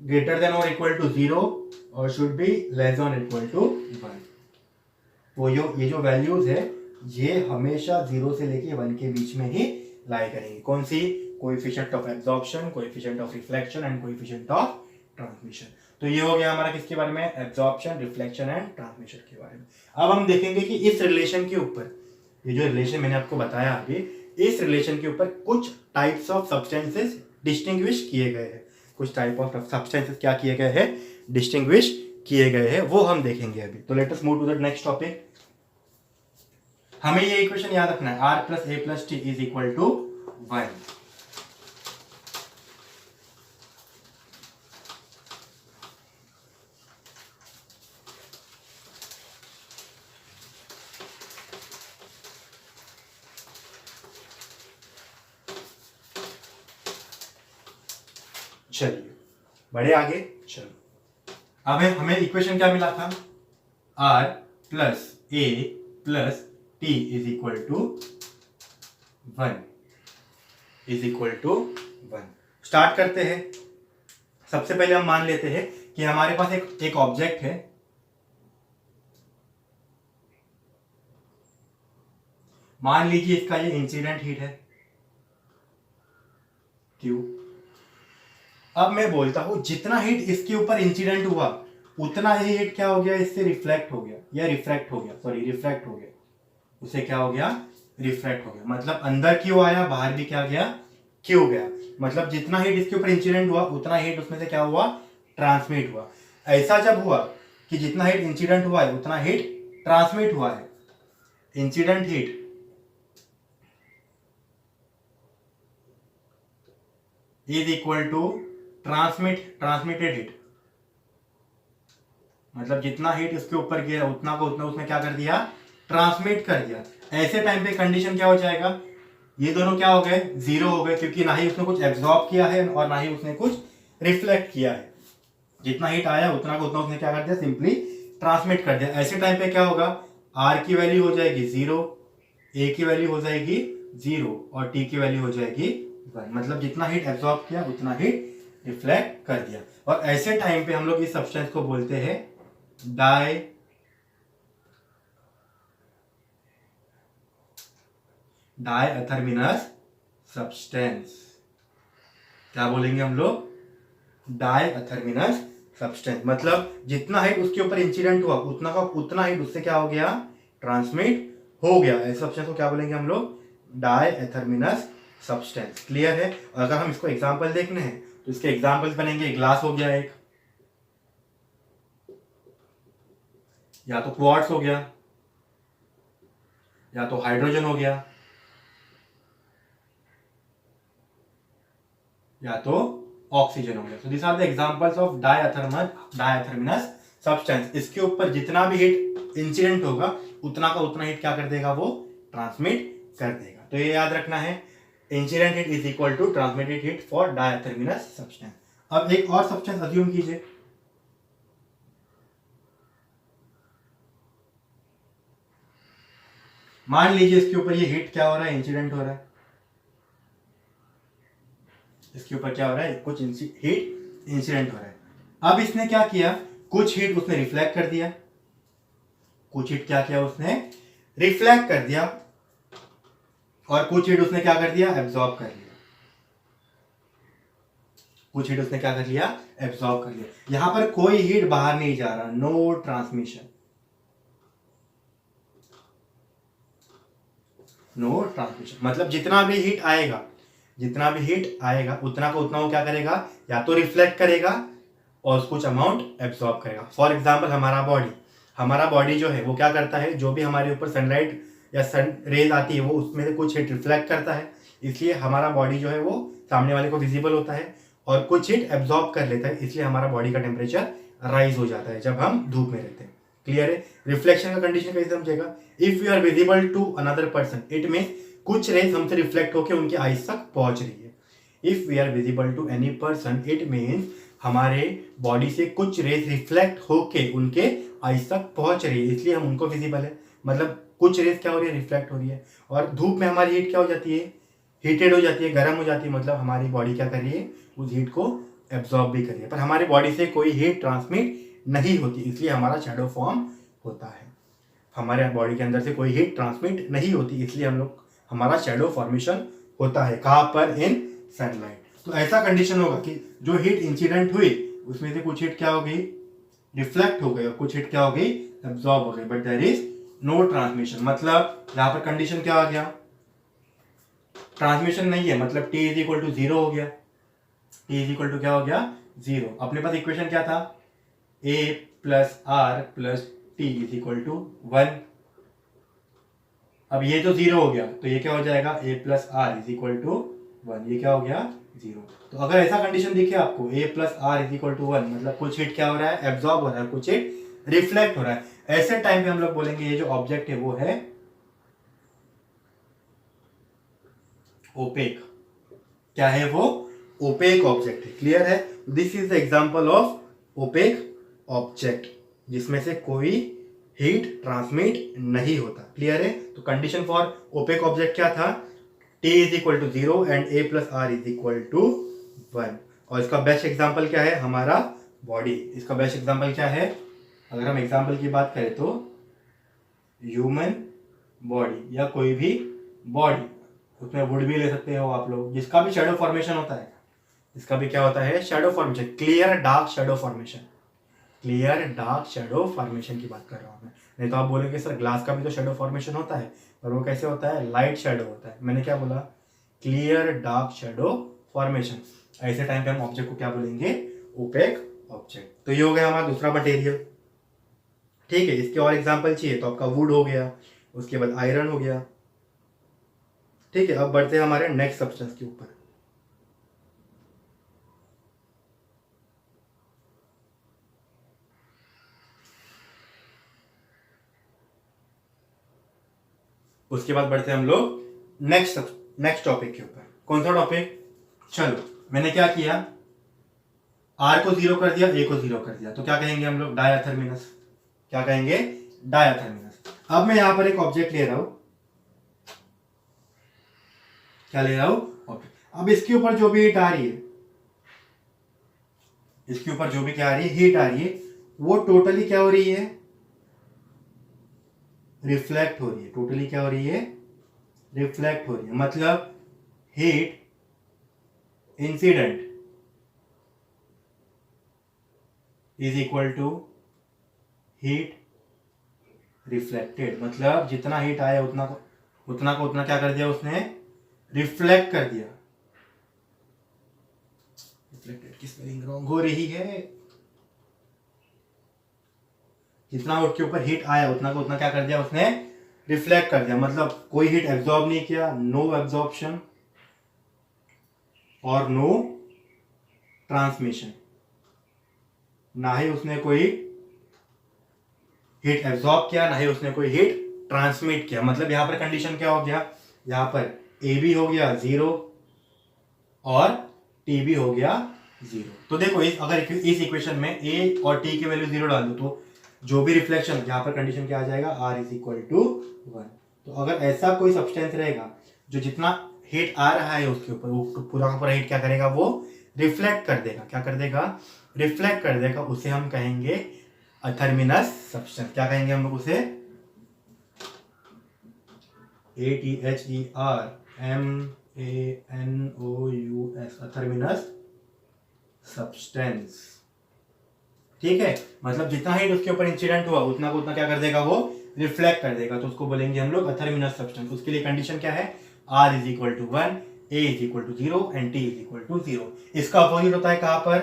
greater than or equal to 0 और should be less than or equal to 1। तो ये जो वैल्यूज है ये हमेशा 0 से लेके 1 के बीच में ही लाई करेंगे। कौन सी, coefficient of absorption, coefficient of reflection and coefficient of transmission. तो ये हो गया हमारा किसके बारे में, एब्जॉर्प्शन, रिफ्लेक्शन एंड ट्रांसमिशन के बारे में। अब हम देखेंगे कि इस रिलेशन के ऊपर, ये जो रिलेशन मैंने आपको बताया अभी, इस रिलेशन के ऊपर कुछ टाइप्स ऑफ सब्सटेंसेस डिस्टिंग्विश किए गए हैं। कुछ टाइप ऑफ सब्सटेंसेस क्या किए गए हैं, डिस्टिंग्विश किए गए हैं, वो हम देखेंगे अभी। तो let us move to the next topic. हमें ये इक्वेशन याद रखना है, R + A + T is equal to 1। चलिए बढ़े आगे, चलो अब हमें इक्वेशन क्या मिला था, R + A + T is equal to 1, is equal to 1। Start करते हैं। सबसे पहले हम मान लेते हैं कि हमारे पास एक ऑब्जेक्ट है, मान लीजिए इसका ये इंसिडेंट हीट है Q। अब मैं बोलता हूं जितना हीट इसके ऊपर इंसिडेंट हुआ उतना ही हीट क्या हो गया, इससे रिफ्लेक्ट हो गया या रिफ्रैक्ट हो गया, सॉरी रिफ्रैक्ट हो गया, उसे क्या हो गया, रिफ्रैक्ट हो गया। मतलब अंदर क्यों आया, बाहर भी क्या गया, क्यों गया। मतलब जितना हीट इसके ऊपर इंसिडेंट हुआ उतना हीट उसमें से क्या हुआ, ट्रांसमिट हुआ। ऐसा जब हुआ कि जितना हीट इंसिडेंट हुआ है उतना हीट ट्रांसमिट हुआ है, incident heat is equal to transmitted heat. मतलब जितना हीट इसके ऊपर गया उतना को उतना उसने क्या कर दिया, ट्रांसमिट कर दिया। ऐसे टाइम पे कंडीशन क्या हो जाएगा, ये दोनों क्या हो गए, 0 हो गए, क्योंकि ना ही उसने कुछ एब्जॉर्ब किया है और ना ही उसने कुछ रिफ्लेक्ट किया है। जितना हीट आया उतना को उतना उसने क्या कर दिया, सिंपली ट्रांसमिट कर दिया। ऐसे टाइम पे क्या होगा, R की वैल्यू हो जाएगी 0, A की वैल्यू हो जाएगी 0 और T की वैल्यू हो जाएगी 1। मतलब जितना हीट एब्जॉर्ब किया उतना हीट रिफ्लेक्ट कर दिया। और ऐसे टाइम पे हम लोग इस सब्सटेंस को बोलते हैं डाई डायथर्मिनस सब्सटेंस। क्या बोलेंगे हम लोग? डायथर्मिनस सब्सटेंस। मतलब जितना हीट उसके ऊपर इंसिडेंट हुआ उतना का उतना हीट उससे क्या हो गया? ट्रांसमिट हो गया। ऐसे सब्सटेंस को क्या बोलेंगे हम लोग? डायथर्मिनस सब्सटेंस। क्लियर है? और अगर हम इसको एग्जांपल देखने हैं तो इसके एग्जांपल्स बनेंगे। ग्लास हो गया एक, या तो क्वार्ट्ज हो गया, या तो हाइड्रोजन हो गया, या तो ऑक्सीजन हो गया। So this are the examples of diathermanous substance. इसके ऊपर जितना भी हीट इंसिडेंट होगा उतना का उतना हीट क्या कर देगा? वो ट्रांसमिट कर देगा। तो ये याद रखना है, incident heat is equal to transmitted heat for diathermanous substance. अब एक और सब्सटेंस अज्यूम कीजिए, मान लीजिए इसके ऊपर ये हीट क्या हो रहा है? इंसिडेंट हो रहा है। इसके ऊपर क्या हो रहा है? कुछ हीट इंसिडेंट हो रहा है। अब इसने क्या किया? कुछ हीट उसने रिफ्लेक्ट कर दिया, कुछ हीट क्या किया? उसने रिफ्लेक्ट कर दिया, और कुछ हीट उसने क्या कर दिया? एब्जॉर्ब कर लिया। कुछ हीट उसने क्या कर लिया? एब्जॉर्ब कर लिया। यहां पर कोई हीट बाहर नहीं जा रहा, नो ट्रांसमिशन, नो ट्रांसमिशन। मतलब जितना भी हीट आएगा उतना का उतना वो क्या करेगा? या तो रिफ्लेक्ट करेगा और कुछ अमाउंट एब्जॉर्ब करेगा। फॉर एग्जाम्पल हमारा बॉडी जो है वो क्या करता है? जो भी हमारे ऊपर सनलाइट या सन रेज आती है वो उसमें से कुछ हीट रिफ्लेक्ट करता है, इसलिए हमारा बॉडी जो है वो सामने वाले को विजिबल होता है, और कुछ हीट एब्जॉर्ब कर लेता है, इसलिए हमारा बॉडी का टेम्परेचर राइज हो जाता है जब हम धूप में रहते हैं। क्लियर है? रिफ्लेक्शन का कंडीशन कैसे समझेगा? If you are visible to another person, it means कुछ रेज हमसे रिफ्लेक्ट होकर उनके आईज तक पहुंच रही है। If we are visible to any person, it means हमारे बॉडी से कुछ रेज रिफ्लेक्ट होके उनके आईज तक पहुंच रही है, इसलिए हम उनको विजिबल है। मतलब कुछ रेज क्या हो रही है? रिफ्लेक्ट हो रही है। और धूप में हमारी हीट क्या हो जाती है? हीटेड हो जाती है, गर्म हो जाती है। मतलब हमारी बॉडी क्या कर रही है? उस हीट को एब्जॉर्ब भी कर रही है, पर हमारी बॉडी से कोई हीट ट्रांसमिट नहीं होती, इसलिए हमारा शैडो फॉर्म होता है। हमारे बॉडी के अंदर से कोई हीट ट्रांसमिट नहीं होती, इसलिए हमारा शैडो फॉर्मेशन होता है। कहाँ पर? इन सनलाइट। तो ऐसा कंडीशन होगा कि जो हीट इंसिडेंट हुई उसमें से कुछ हीट क्या हो गई? रिफ्लेक्ट हो गई, और कुछ हीट क्या हो गई? एब्जॉर्ब हो गई, but there is no transmission. मतलब यहाँ पर कंडीशन क्या आ गया? ट्रांसमिशन नहीं है, मतलब T इज इक्वल टू 0 हो गया। T इज इक्वल टू क्या हो गया? 0। अपने पास इक्वेशन क्या था? A plus R plus T is equal to 1। अब ये तो 0 हो गया, तो ये क्या हो जाएगा? A plus R is equal to 1। ये क्या हो गया? 0। तो अगर ऐसा कंडीशन दिखे आपको A plus R is equal to 1, मतलब कुछ हीट क्या हो रहा है? एब्जॉर्ब हो रहा है, कुछ हीट रिफ्लेक्ट हो रहा है। ऐसे टाइम पे हम लोग बोलेंगे ये जो ऑब्जेक्ट है वो है ओपेक। क्या है वो? ओपेक ऑब्जेक्ट है। क्लियर है? This is the example of opaque object, जिसमें से कोई हीट ट्रांसमिट नहीं होता। क्लियर है? तो कंडीशन फॉर ओपेक ऑब्जेक्ट क्या था? T is equal to 0 and A plus R is equal to 1। और इसका बेस्ट एग्जाम्पल क्या है? हमारा बॉडी। इसका बेस्ट एग्जाम्पल क्या है? अगर हम एग्जाम्पल की बात करें तो ह्यूमन बॉडी, या कोई भी बॉडी, उसमें वुड भी ले सकते हो आप लोग, जिसका भी शैडो फॉर्मेशन होता है। इसका भी क्या होता है? Shadow formation, clear dark shadow formation. Clear dark shadow formation की बात कर रहा हूं मैं। नहीं तो आप बोलेंगे सर ग्लास का भी तो शैडो फॉर्मेशन होता है, पर वो कैसे होता है? लाइट शैडो होता है। मैंने क्या बोला? Clear dark shadow formation. ऐसे टाइम पे हम ऑब्जेक्ट को क्या बोलेंगे? Opaque object. तो ये हो गया हमारा दूसरा मटेरियल। ठीक है, इसके और एग्जाम्पल चाहिए तो आपका वुड हो गया, उसके बाद आयरन हो गया। ठीक है, अब बढ़ते हैं हमारे नेक्स्ट सब्सटेंस के ऊपर। उसके बाद बढ़ते हैं हम लोग नेक्स्ट टॉपिक के ऊपर। कौन सा टॉपिक? चलो, मैंने क्या किया? आर को 0 कर दिया, ए को 0 कर दिया, तो क्या कहेंगे हम लोग? डायथर्मिनस। क्या कहेंगे? डायथर्मिनस। अब मैं यहां पर एक ऑब्जेक्ट ले रहा हूं। क्या ले रहा हूं? ऑब्जेक्ट। अब इसके ऊपर जो भी हीट आ रही है, इसके ऊपर जो भी क्या आ रही है? हीट आ रही है, वो टोटली क्या हो रही है? रिफ्लेक्ट हो रही है। टोटली क्या हो रही है? रिफ्लेक्ट हो रही है, मतलब heat incident is equal to heat reflected, मतलब जितना हीट आया उतना क्या कर दिया उसने, रिफ्लेक्ट कर दिया। रिफ्लेक्टेड की स्पेलिंग रॉन्ग हो रही है। जितना उसके ऊपर हीट आया उतना को उतना क्या कर दिया उसने, रिफ्लेक्ट कर दिया, मतलब कोई हीट एब्जॉर्ब नहीं किया, नो एब्जॉर्प्शन और नो ट्रांसमिशन, ना ही उसने कोई हीट एब्जॉर्ब किया, ना ही उसने कोई हीट ट्रांसमिट किया। मतलब यहां पर कंडीशन क्या हो गया, यहां पर ए बी हो गया 0 और टी बी हो गया 0। तो देखो अगर इस इक्वेशन में ए और टी की वैल्यू 0 डाल दो तो जो भी रिफ्लेक्शन, यहां पर कंडीशन क्या आ जाएगा, आर इज इक्वल टू 1। तो अगर ऐसा कोई सब्सटेंस रहेगा जो जितना हीट आ रहा है उसके ऊपर वो पूरा का पूरा हीट क्या करेगा, वो रिफ्लेक्ट कर देगा। क्या कर देगा, रिफ्लेक्ट कर देगा। उसे हम कहेंगे अथर्मिनस सब्सटेंस। क्या कहेंगे हम लोग उसे, ATHERMANOUS, अथर्मिनस सब्सटेंस। ठीक है, मतलब जितना हीट उसके ऊपर इंसिडेंट हुआ उतना को उतना क्या कर देगा, वो रिफ्लेक्ट कर देगा। तो उसको बोलेंगे हम लोग अथर्मिनस सब्सटेंस। उसके लिए कंडीशन क्या है, R is equal to 1, A is equal to 0 and T is equal to 0। इसका अपोजिट होता है कहां पर,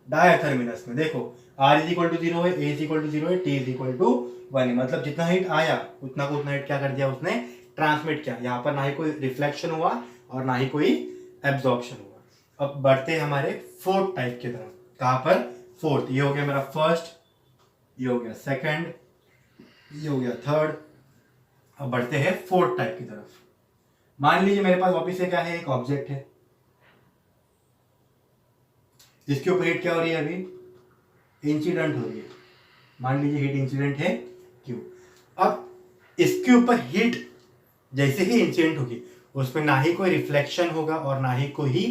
डायथर्मिनस में। देखो R इज इक्वल टू 0 है, A इज इक्वल टू 0 है, T इज इक्वल टू 1 है। मतलब जितना हीट आया उतना को उतना हीट क्या कर दिया उसने, ट्रांसमिट किया। यहाँ पर ना ही कोई रिफ्लेक्शन हुआ और ना ही कोई एब्जॉर्प्शन हुआ। अब बढ़ते हैं हमारे फोर्थ टाइप की तरफ। कहां पर, फोर्थ। ये हो गया मेरा फर्स्ट, ये हो गया सेकंड, ये हो गया थर्ड। अब बढ़ते हैं फोर्थ टाइप की तरफ। मान लीजिए मेरे पास वापिस से क्या है, एक ऑब्जेक्ट है, इसके ऊपर हीट क्या हो रही है, अभी इंसिडेंट हो रही है। मान लीजिए हीट इंसिडेंट है क्यू। अब इसके ऊपर हीट जैसे ही इंसिडेंट होगी उसमें ना ही कोई रिफ्लेक्शन होगा और ना ही कोई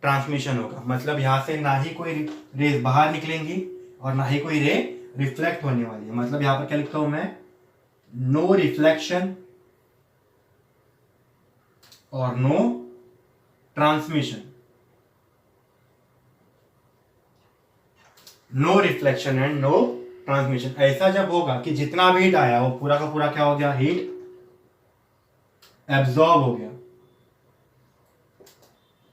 ट्रांसमिशन होगा। मतलब यहां से ना ही कोई रेज बाहर निकलेंगी और ना ही कोई रे रिफ्लेक्ट होने वाली है। मतलब यहां पर क्या लिखता हूं मैं, नो रिफ्लेक्शन और no transmission. No reflection and no transmission. ऐसा जब होगा कि जितना भी हीट आया वो पूरा का पूरा क्या हो गया, हीट एब्जॉर्ब हो गया।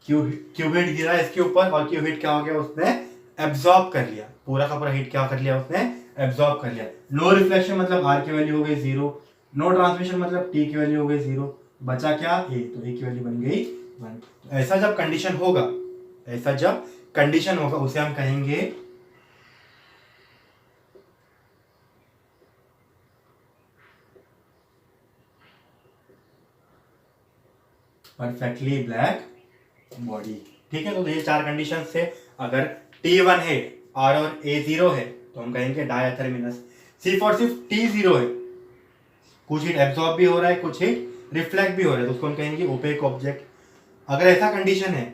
क्यू हीट गिरा इसके ऊपर और क्यू हीट क्या हो गया, उसने एब्जॉर्ब कर लिया। पूरा का पूरा हीट क्या कर लिया, उसने एब्जॉर्ब कर लिया। नो रिफ्लेक्शन मतलब आर की वैल्यू हो गई 0, नो ट्रांसमिशन मतलब टी की वैल्यू हो गई 0, बचा क्या ए, तो ए की वैल्यू बन गई 1। तो ऐसा जब कंडीशन होगा, ऐसा जब कंडीशन होगा उसे हम कहेंगे परफेक्टली ब्लैक बॉडी। ठीक है, तो ये चार कंडीशन थे। अगर T1 है R और A 0 है तो हम कहेंगे डायथर्मिनस। सिर्फ और सिर्फ T 0 है, कुछ हीट एब्जॉर्ब भी हो रहा है, कुछ हीट रिफ्लेक्ट भी हो रहा है, तो उसको हम कहेंगे ओपेक ऑब्जेक्ट। अगर ऐसा कंडीशन है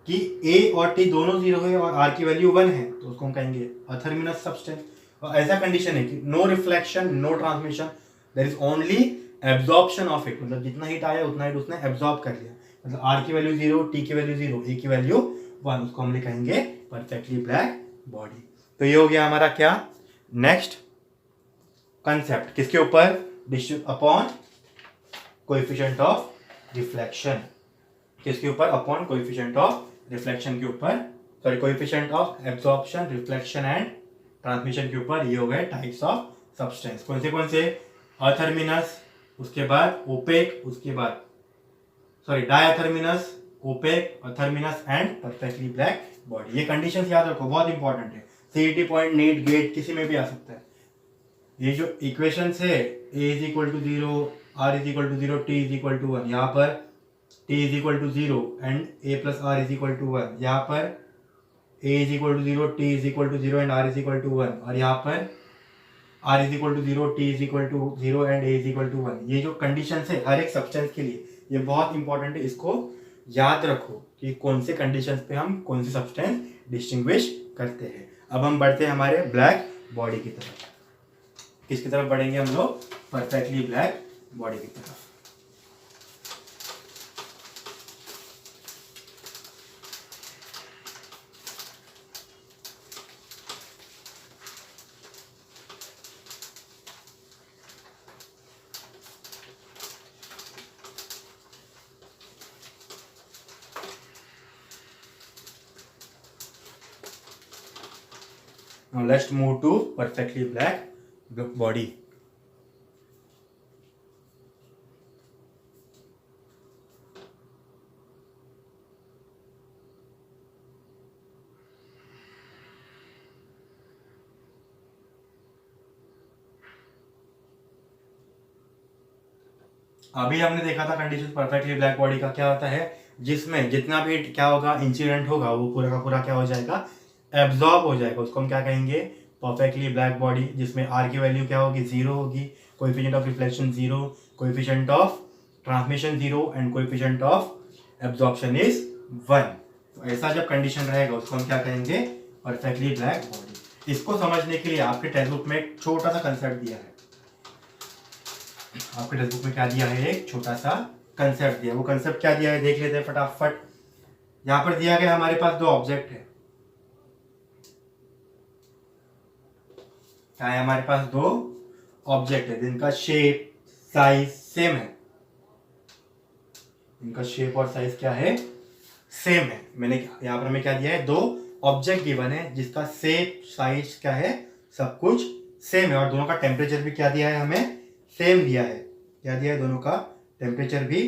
कि A और T दोनों 0 है और R की वैल्यू 1 है तो उसको हम कहेंगे अथर्मिनस सब्सटेंस। और ऐसा कंडीशन है कि no reflection, no transmission, there is only absorption of it. मतलब जितना हीट आया उतना हीट उसने एब्जॉर्ब कर लिया। मतलब R की वैल्यू 0, T की वैल्यू 0, A की वैल्यू 1, उसको हम कहेंगे परफेक्टली ब्लैक बॉडी। तो ये हो गया हमारा क्या, नेक्स्ट कंसेप्ट किसके ऊपर, अपॉन कोएफिशिएंट ऑफ रिफ्लेक्शन। किसके ऊपर, अपॉन कोएफिशिएंट ऑफ रिफ्लेक्शन के ऊपर, sorry coefficient of absorption, reflection and transmission के ऊपर। ये हो गए टाइप्स ऑफ सब्सटेंस। कौन से, अथर्मिनस, उसके बाद ओपेक, उसके बाद sorry diathermanous, opaque, athermanous and perfectly black body. ये कंडीशंस याद रखो, बहुत इंपॉर्टेंट है। सीईटी पॉइंट, नीट, गेट किसी में भी आ सकता है। ये जो इक्वेशंस है, A is equal to 0, R is equal to 0, T is equal to 1, यहाँ पर T is equal to 0 and A plus R is equal to 1, यहाँ पर A is equal to 0, T is equal to 0 and R is equal to 1, और यहाँ पर R is equal to 0, T is equal to 0 and A is equal to 1। ये जो कंडीशंस है हर एक सब्सटेंस के लिए, ये बहुत इंपॉर्टेंट है। इसको याद रखो कि कौन से कंडीशंस पे हम कौन से सब्सटेंस डिस्टिंग्विश करते हैं। अब हम बढ़ते हैं हमारे ब्लैक बॉडी की तरफ। किसकी तरफ बढ़ेंगे हम लोग, परफेक्टली ब्लैक बॉडी की तरफ। Now let's move to perfectly black body. अभी हमने देखा था कंडीशन परफेक्टली ब्लैक बॉडी का क्या होता है, जिसमें जितना भी क्या होगा इंसिडेंट होगा वो पूरा का पूरा क्या हो जाएगा, एब्जॉर्ब हो जाएगा। उसको हम क्या कहेंगे, परफेक्टली ब्लैक बॉडी, जिसमें आर की वैल्यू क्या होगी, 0 होगी, coefficient of reflection 0, coefficient of transmission 0 and coefficient of absorption is 1। तो ऐसा जब कंडीशन रहेगा उसको हम क्या कहेंगे, परफेक्टली ब्लैक बॉडी। इसको समझने के लिए आपके टेक्स्ट बुक में एक छोटा सा कंसेप्ट दिया है, आपके टेक्स्ट बुक में क्या दिया है, एक छोटा सा कंसेप्ट दिया है। वो कंसेप्ट क्या दिया है देख लेते हैं फटाफट। यहां पर दिया गया हमारे पास दो ऑब्जेक्ट है, क्या है हमारे पास, दो ऑब्जेक्ट है जिनका शेप साइज सेम है, इनका शेप और साइज क्या है, सेम है। मैंने यहां पर हमें क्या दिया है, दो ऑब्जेक्ट गिवन है जिसका शेप साइज क्या है, सब कुछ सेम है, और दोनों का टेम्परेचर भी क्या दिया है, हमें सेम दिया है। क्या दिया है, दोनों का टेम्परेचर भी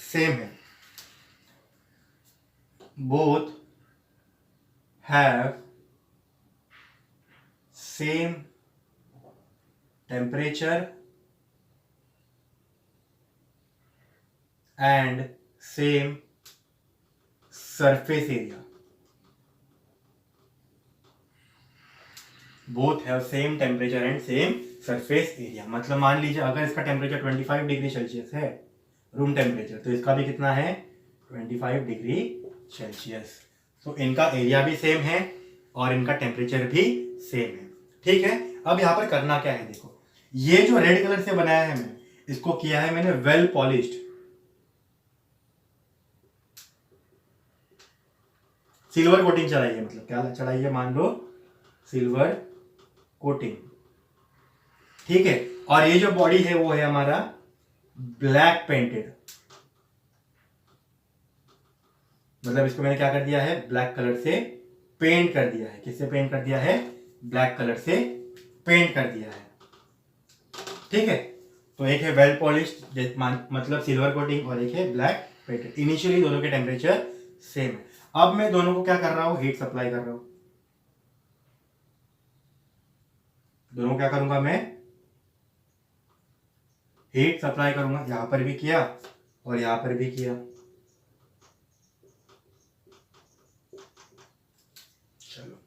सेम है। Both have same temperature and same surface area. Both have same temperature and same surface area. मतलब मान लीजिए अगर इसका टेम्परेचर 25 डिग्री सेल्सियस है रूम टेम्परेचर, तो इसका भी कितना है, 25 डिग्री सेल्सियस। तो इनका एरिया भी सेम है और इनका टेम्परेचर भी सेम है। ठीक है, अब यहाँ पर करना क्या है, देखो ये जो रेड कलर से बनाया है मैंने, इसको किया है मैंने वेल पॉलिश्ड, सिल्वर कोटिंग चढ़ाई है। मतलब क्या चढ़ाई है, मान लो सिल्वर कोटिंग। ठीक है, और ये जो बॉडी है वो है हमारा ब्लैक पेंटेड, मतलब इसको मैंने क्या कर दिया है, ब्लैक कलर से पेंट कर दिया है। किससे पेंट कर दिया है, ब्लैक कलर से पेंट कर दिया है। ठीक है, तो एक है वेल पॉलिश्ड मतलब सिल्वर कोटिंग, और एक है ब्लैक पेंटेड। इनिशियली दोनों के टेम्परेचर सेम है। अब मैं दोनों को क्या कर रहा हूं, हीट सप्लाई कर रहा हूं। दोनों को क्या करूंगा मैं, हीट सप्लाई करूंगा। यहां पर भी किया और यहां पर भी किया। चलो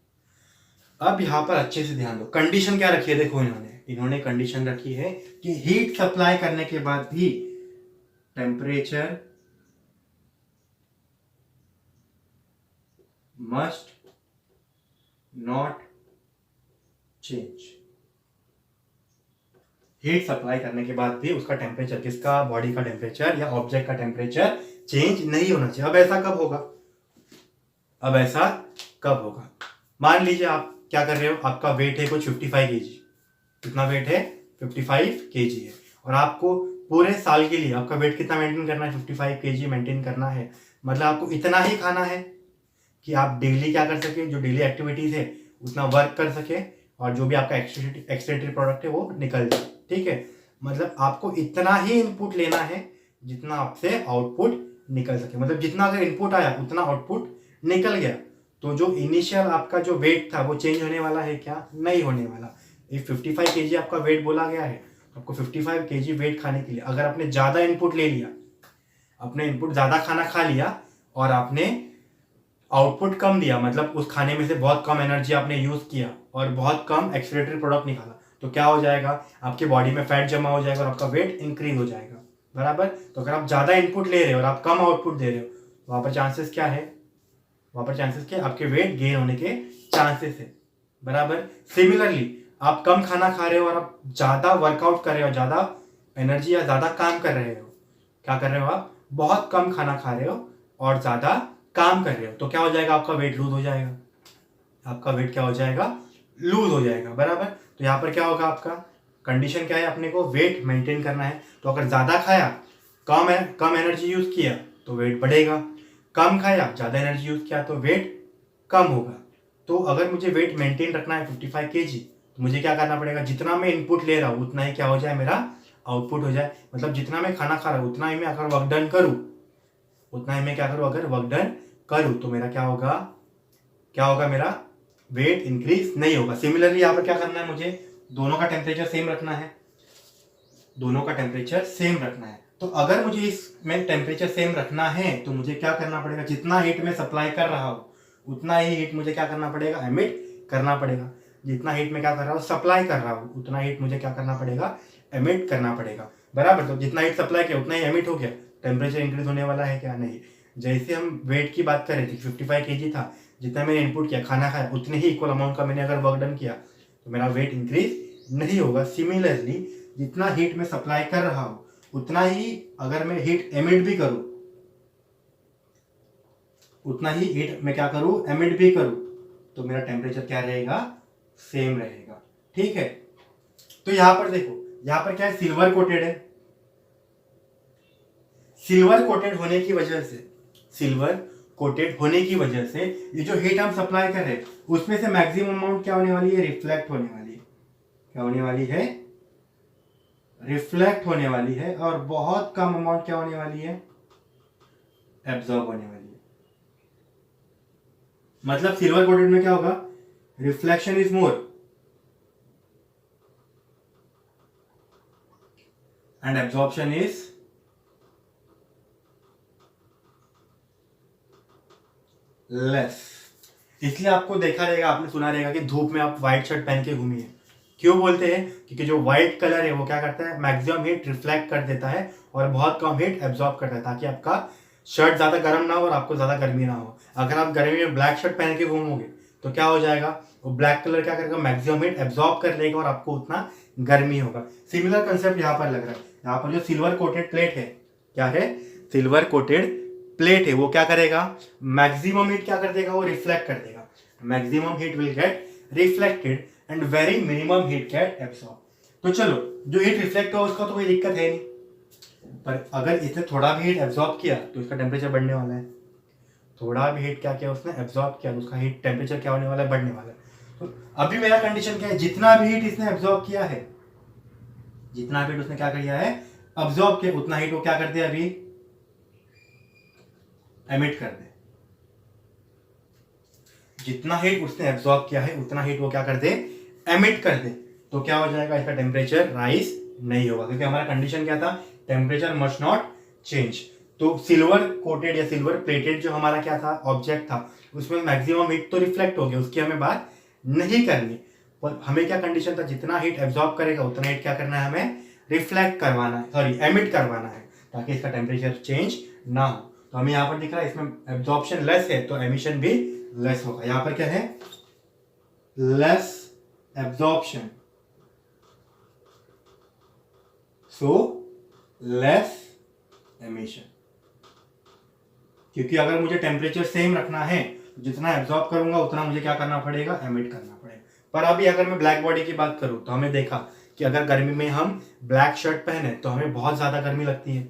अब यहां पर अच्छे से ध्यान दो, कंडीशन क्या रखी है, देखो इन्होंने कंडीशन रखी है कि हीट सप्लाई करने के बाद भी temperature must not change. Heat supply करने के बाद भी उसका टेम्परेचर, किसका, बॉडी का टेम्परेचर या ऑब्जेक्ट का टेम्परेचर चेंज नहीं होना चाहिए। अब ऐसा कब होगा, अब ऐसा कब होगा, मान लीजिए आप क्या कर रहे हो, आपका वेट है कुछ 55 केजी। कितना वेट है, 55 केजी है, और आपको पूरे साल के लिए आपका वेट कितना मेंटेन करना है, 55 केजी मेंटेन करना है। मतलब आपको इतना ही खाना है कि आप डेली क्या कर सके, जो डेली एक्टिविटीज है उतना वर्क कर सके, और जो भी आपका एक्सक्रीटरी प्रोडक्ट है वो निकल जाए। ठीक है, मतलब आपको इतना ही इनपुट लेना है जितना आपसे आउटपुट निकल सके। मतलब जितना अगर इनपुट आया उतना आउटपुट निकल गया, तो जो इनिशियल आपका जो वेट था वो चेंज होने वाला है क्या, नहीं होने वाला। ये 55 केजी आपका वेट बोला गया है, आपको 55 केजी वेट खाने के लिए अगर आपने ज़्यादा इनपुट ले लिया, आपने इनपुट ज़्यादा खाना खा लिया और आपने आउटपुट कम दिया, मतलब उस खाने में से बहुत कम एनर्जी आपने यूज़ किया और बहुत कम एक्सक्रीटरी प्रोडक्ट निकाला, तो क्या हो जाएगा, आपके बॉडी में फैट जमा हो जाएगा और आपका वेट इंक्रीज हो जाएगा। बराबर, तो अगर आप ज़्यादा इनपुट ले रहे हो और आप कम आउटपुट दे रहे हो, वहाँ पर चांसेस क्या है, वहाँ पर चांसेस क्या, आपके वेट गेन होने के चांसेस है। बराबर, सिमिलरली आप कम खाना खा रहे हो और आप ज़्यादा वर्कआउट कर रहे हो, ज़्यादा एनर्जी या ज़्यादा काम कर रहे हो, क्या कर रहे हो आप, बहुत कम खाना खा रहे हो और ज़्यादा काम कर रहे हो, तो क्या हो जाएगा, आपका वेट लूज हो जाएगा। आपका वेट क्या हो जाएगा, लूज हो जाएगा। बराबर, तो यहाँ पर क्या होगा, आपका कंडीशन क्या है, अपने को वेट मेंटेन करना है। तो अगर ज़्यादा खाया, कम एनर्जी यूज़ किया तो वेट बढ़ेगा, कम खाया ज़्यादा एनर्जी यूज़ किया तो वेट कम होगा। तो अगर मुझे वेट मेंटेन रखना है 55 kg, तो मुझे क्या करना पड़ेगा, जितना मैं इनपुट ले रहा हूँ उतना ही क्या हो जाए, मेरा आउटपुट हो जाए। मतलब जितना मैं खाना खा रहा हूँ उतना ही मैं अगर वर्क डन करूँ, उतना ही मैं क्या करूँ, अगर वर्क डन करूँ तो मेरा क्या होगा, मेरा वेट इंक्रीज नहीं होगा। सिमिलरली यहाँ पर क्या करना है, मुझे दोनों का टेम्परेचर सेम रखना है, दोनों का टेम्परेचर सेम रखना है। तो अगर मुझे इसमें टेम्परेचर सेम रखना है तो मुझे क्या करना पड़ेगा, जितना हीट मैं सप्लाई कर रहा हूँ उतना ही हीट मुझे क्या करना पड़ेगा, एमिट करना पड़ेगा। जितना हीट मैं क्या कर रहा हूँ, सप्लाई कर रहा हूँ, उतना हीट मुझे क्या करना पड़ेगा, एमिट करना पड़ेगा। बराबर। तो जितना हीट सप्लाई किया उतना ही एमिट हो गया। टेम्परेचर इंक्रीज होने वाला है क्या, नहीं। जैसे हम वेट की बात कर रहे थे, 55 kg था, जितना मैंने इनपुट किया, खाना खाया, उतने ही इक्वल अमाउंट का मैंने अगर वर्क डन किया तो मेरा वेट इंक्रीज नहीं होगा। सिमिलरली जितना हीट मैं सप्लाई कर रहा हूँ उतना ही अगर मैं हीट एमिट भी करूँ, उतना ही हीट मैं क्या करूँ, एमिट भी करूँ, तो मेरा टेम्परेचर क्या रहेगा, सेम रहेगा। ठीक है। तो यहां पर देखो, यहां पर क्या है, सिल्वर कोटेड है। सिल्वर कोटेड होने की वजह से, सिल्वर कोटेड होने की वजह से ये जो हीट हम सप्लाई कर रहे हैं उसमें से मैक्सिमम अमाउंट क्या होने वाली है, रिफ्लेक्ट होने वाली है। क्या होने वाली है, रिफ्लेक्ट होने वाली है। और बहुत कम अमाउंट क्या होने वाली है, एब्जॉर्ब होने वाली है। मतलब सिल्वर कोटेड में क्या होगा, reflection is more and absorption is less. इसलिए आपको देखा रहेगा, आपने सुना रहेगा कि धूप में आप व्हाइट शर्ट पहन के घूमिए। क्यों बोलते हैं, क्योंकि जो व्हाइट कलर है वो क्या करता है, मैक्सिमम हीट रिफ्लेक्ट कर देता है और बहुत कम हीट एब्जॉर्ब करता है, ताकि आपका शर्ट ज्यादा गर्म ना हो और आपको ज्यादा गर्मी ना हो। अगर आप गर्मी में ब्लैक शर्ट पहन के घूमोगे तो क्या हो जाएगा, वो ब्लैक कलर क्या करेगा, मैक्सिमम हीट एब्जॉर्ब कर लेगा और आपको उतना गर्मी होगा। सिमिलर कंसेप्ट यहाँ पर लग रहा है। यहाँ पर जो सिल्वर कोटेड प्लेट है, क्या है, सिल्वर कोटेड प्लेट है, वो क्या करेगा, मैक्सिमम हीट क्या कर देगा, वो रिफ्लेक्ट कर देगा। Maximum heat will get reflected and very minimum heat get absorb. तो चलो, जो हीट रिफ्लेक्ट हुआ उसका तो कोई दिक्कत है नहीं, पर अगर इसने थोड़ा भी हीट एब्सॉर्ब किया तो इसका टेम्परेचर बढ़ने वाला है। थोड़ा भी हीट क्या किया उसने, एब्सॉर्ब किया, तो उसका हीट टेम्परेचर क्या होने वाला है, बढ़ने वाला है। तो अभी मेरा कंडीशन क्या है, जितना भी हीट इसने एब्सॉर्ब किया है, जितना भी हीट उसने क्या किया है, एब्सॉर्ब किया, उतना हीट वो क्या करते हैं, अभी एमिट कर दे। जितना हीट उसने एब्सॉर्ब किया है उतना हीट वो क्या कर दे, एमिट कर दे। तो क्या हो जाएगा, इसका टेम्परेचर राइज नहीं होगा, क्योंकि हमारा कंडीशन क्या था, टेम्परेचर मस्ट नॉट चेंज। तो सिल्वर कोटेड या सिल्वर प्लेटेड जो हमारा क्या था, ऑब्जेक्ट था, उसमें मैक्सिमम हीट तो रिफ्लेक्ट हो गया, उसकी हमें बात नहीं करनी। पर हमें क्या कंडीशन था, जितना हीट एब्सॉर्ब करेगा उतना हीट क्या करना है, हमें रिफ्लेक्ट करवाना है, सॉरी एमिट करवाना है, ताकि इसका टेम्परेचर चेंज ना हो। तो हमें यहाँ पर दिख रहा है, इसमें एब्जॉर्प्शन लेस है तो एमिशन भी लेस होगा। यहाँ पर क्या है, less absorption, so less emission. क्योंकि अगर मुझे टेम्परेचर सेम रखना है, जितना एब्जॉर्ब करूंगा उतना मुझे क्या करना पड़ेगा, एमिट करना पड़ेगा। पर अभी अगर मैं ब्लैक बॉडी की बात करूं तो हमें देखा कि अगर गर्मी में हम ब्लैक शर्ट पहने तो हमें बहुत ज्यादा गर्मी लगती है,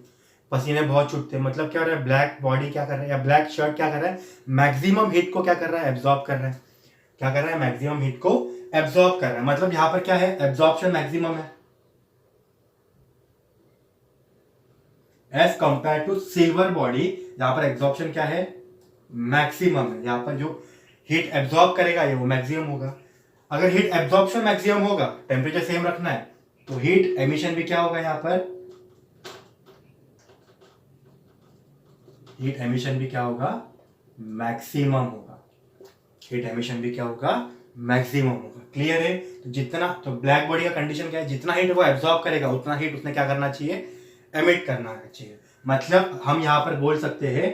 पसीने बहुत छूटते हैं। मतलब क्या हो रहा है, ब्लैक बॉडी क्या कर रहा है, या ब्लैक शर्ट क्या कर रहा है, मैक्सिमम हीट को क्या कर रहा है, एब्जॉर्ब कर रहा है। क्या कर रहा है, मैक्सिमम हीट को एब्जॉर्ब कर रहा है। मतलब यहाँ पर क्या है, एब्जॉर्प्शन मैक्सिमम है as compare to silver body, यहाँ पर एब्जॉर्प्शन क्या है, मैक्सिमम है। यहाँ पर जो हीट एब्जॉर्ब करेगा ये वो मैक्सिमम होगा। अगर हीट एब्जॉर्प्शन मैक्सिमम होगा, टेम्परेचर सेम रखना है, तो हीट एमिशन भी क्या होगा, यहाँ पर हीट एमिशन भी क्या होगा, मैक्सिमम होगा। हीट एमिशन भी क्या होगा, मैक्सिमम होगा। क्लियर है। तो जितना, तो ब्लैक बॉडी का कंडीशन क्या है, जितना हीट वो एब्जॉर्ब करेगा उतना हीट उसने क्या करना चाहिए, एमिट करना चाहिए। मतलब हम यहां पर बोल सकते हैं,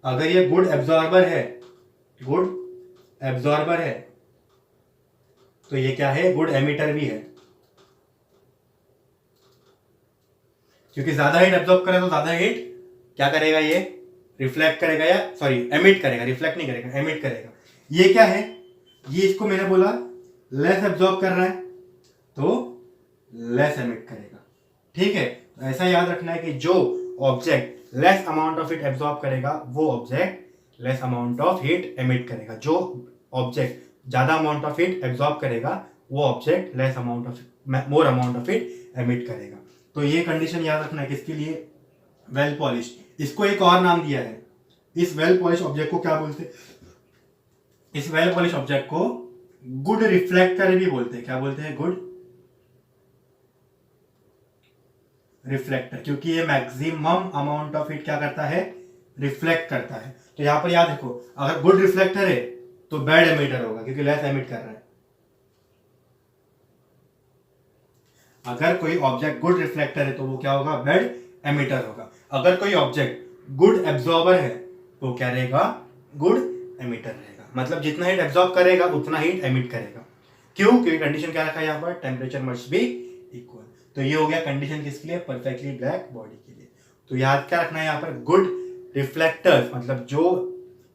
अगर ये गुड एब्जॉर्बर है, गुड एब्जॉर्बर है, तो ये क्या है, गुड एमिटर भी है। क्योंकि ज्यादा हीट एब्जॉर्ब करे तो ज्यादा हीट क्या करेगा, ये रिफ्लेक्ट करेगा, या सॉरी एमिट करेगा, रिफ्लेक्ट नहीं करेगा, एमिट करेगा। ये क्या है, ये इसको मैंने बोला लेस एब्जॉर्ब कर रहा है तो लेस एमिट करेगा। ठीक है। तो ऐसा याद रखना है कि जो object less amount of heat absorb करेगा वो object less amount of heat emit करेगा। जो ऑब्जेक्ट ज्यादा अमाउंट ऑफ हीट एब्जॉर्ब करेगा, वो object less amount of more amount of heat emit करेगा। तो ये कंडीशन याद रखना है किसके लिए, वेल पॉलिश। इसको एक और नाम दिया है, इस वेल पॉलिश ऑब्जेक्ट को क्या बोलते हैं, इस वेल पॉलिश ऑब्जेक्ट को गुड रिफ्लेक्टर भी बोलते हैं। क्या बोलते हैं, गुड रिफ्लेक्टर, क्योंकि ये मैक्सिमम अमाउंट ऑफ हीट क्या करता है, रिफ्लेक्ट करता है। तो यहां पर याद रखो, अगर गुड रिफ्लेक्टर है तो बैड एमिटर होगा क्योंकि लेस एमिट कर रहा है। अगर कोई ऑब्जेक्ट गुड रिफ्लेक्टर है तो वो क्या होगा, बैड एमिटर होगा। अगर कोई ऑब्जेक्ट गुड एब्जॉर्बर है तो क्या रहेगा, गुड एमिटर रहेगा। मतलब जितना हीट एब्जॉर्ब करेगा उतना हीट एमिट करेगा। क्यों, क्योंकि कंडीशन क्या रखा है यहाँ पर, टेम्परेचर मस्ट बी इक्वल। तो ये हो गया कंडीशन किसके लिए, परफेक्टली ब्लैक बॉडी के लिए। तो याद क्या रखना है यहाँ पर, गुड रिफ्लेक्टर्स, मतलब जो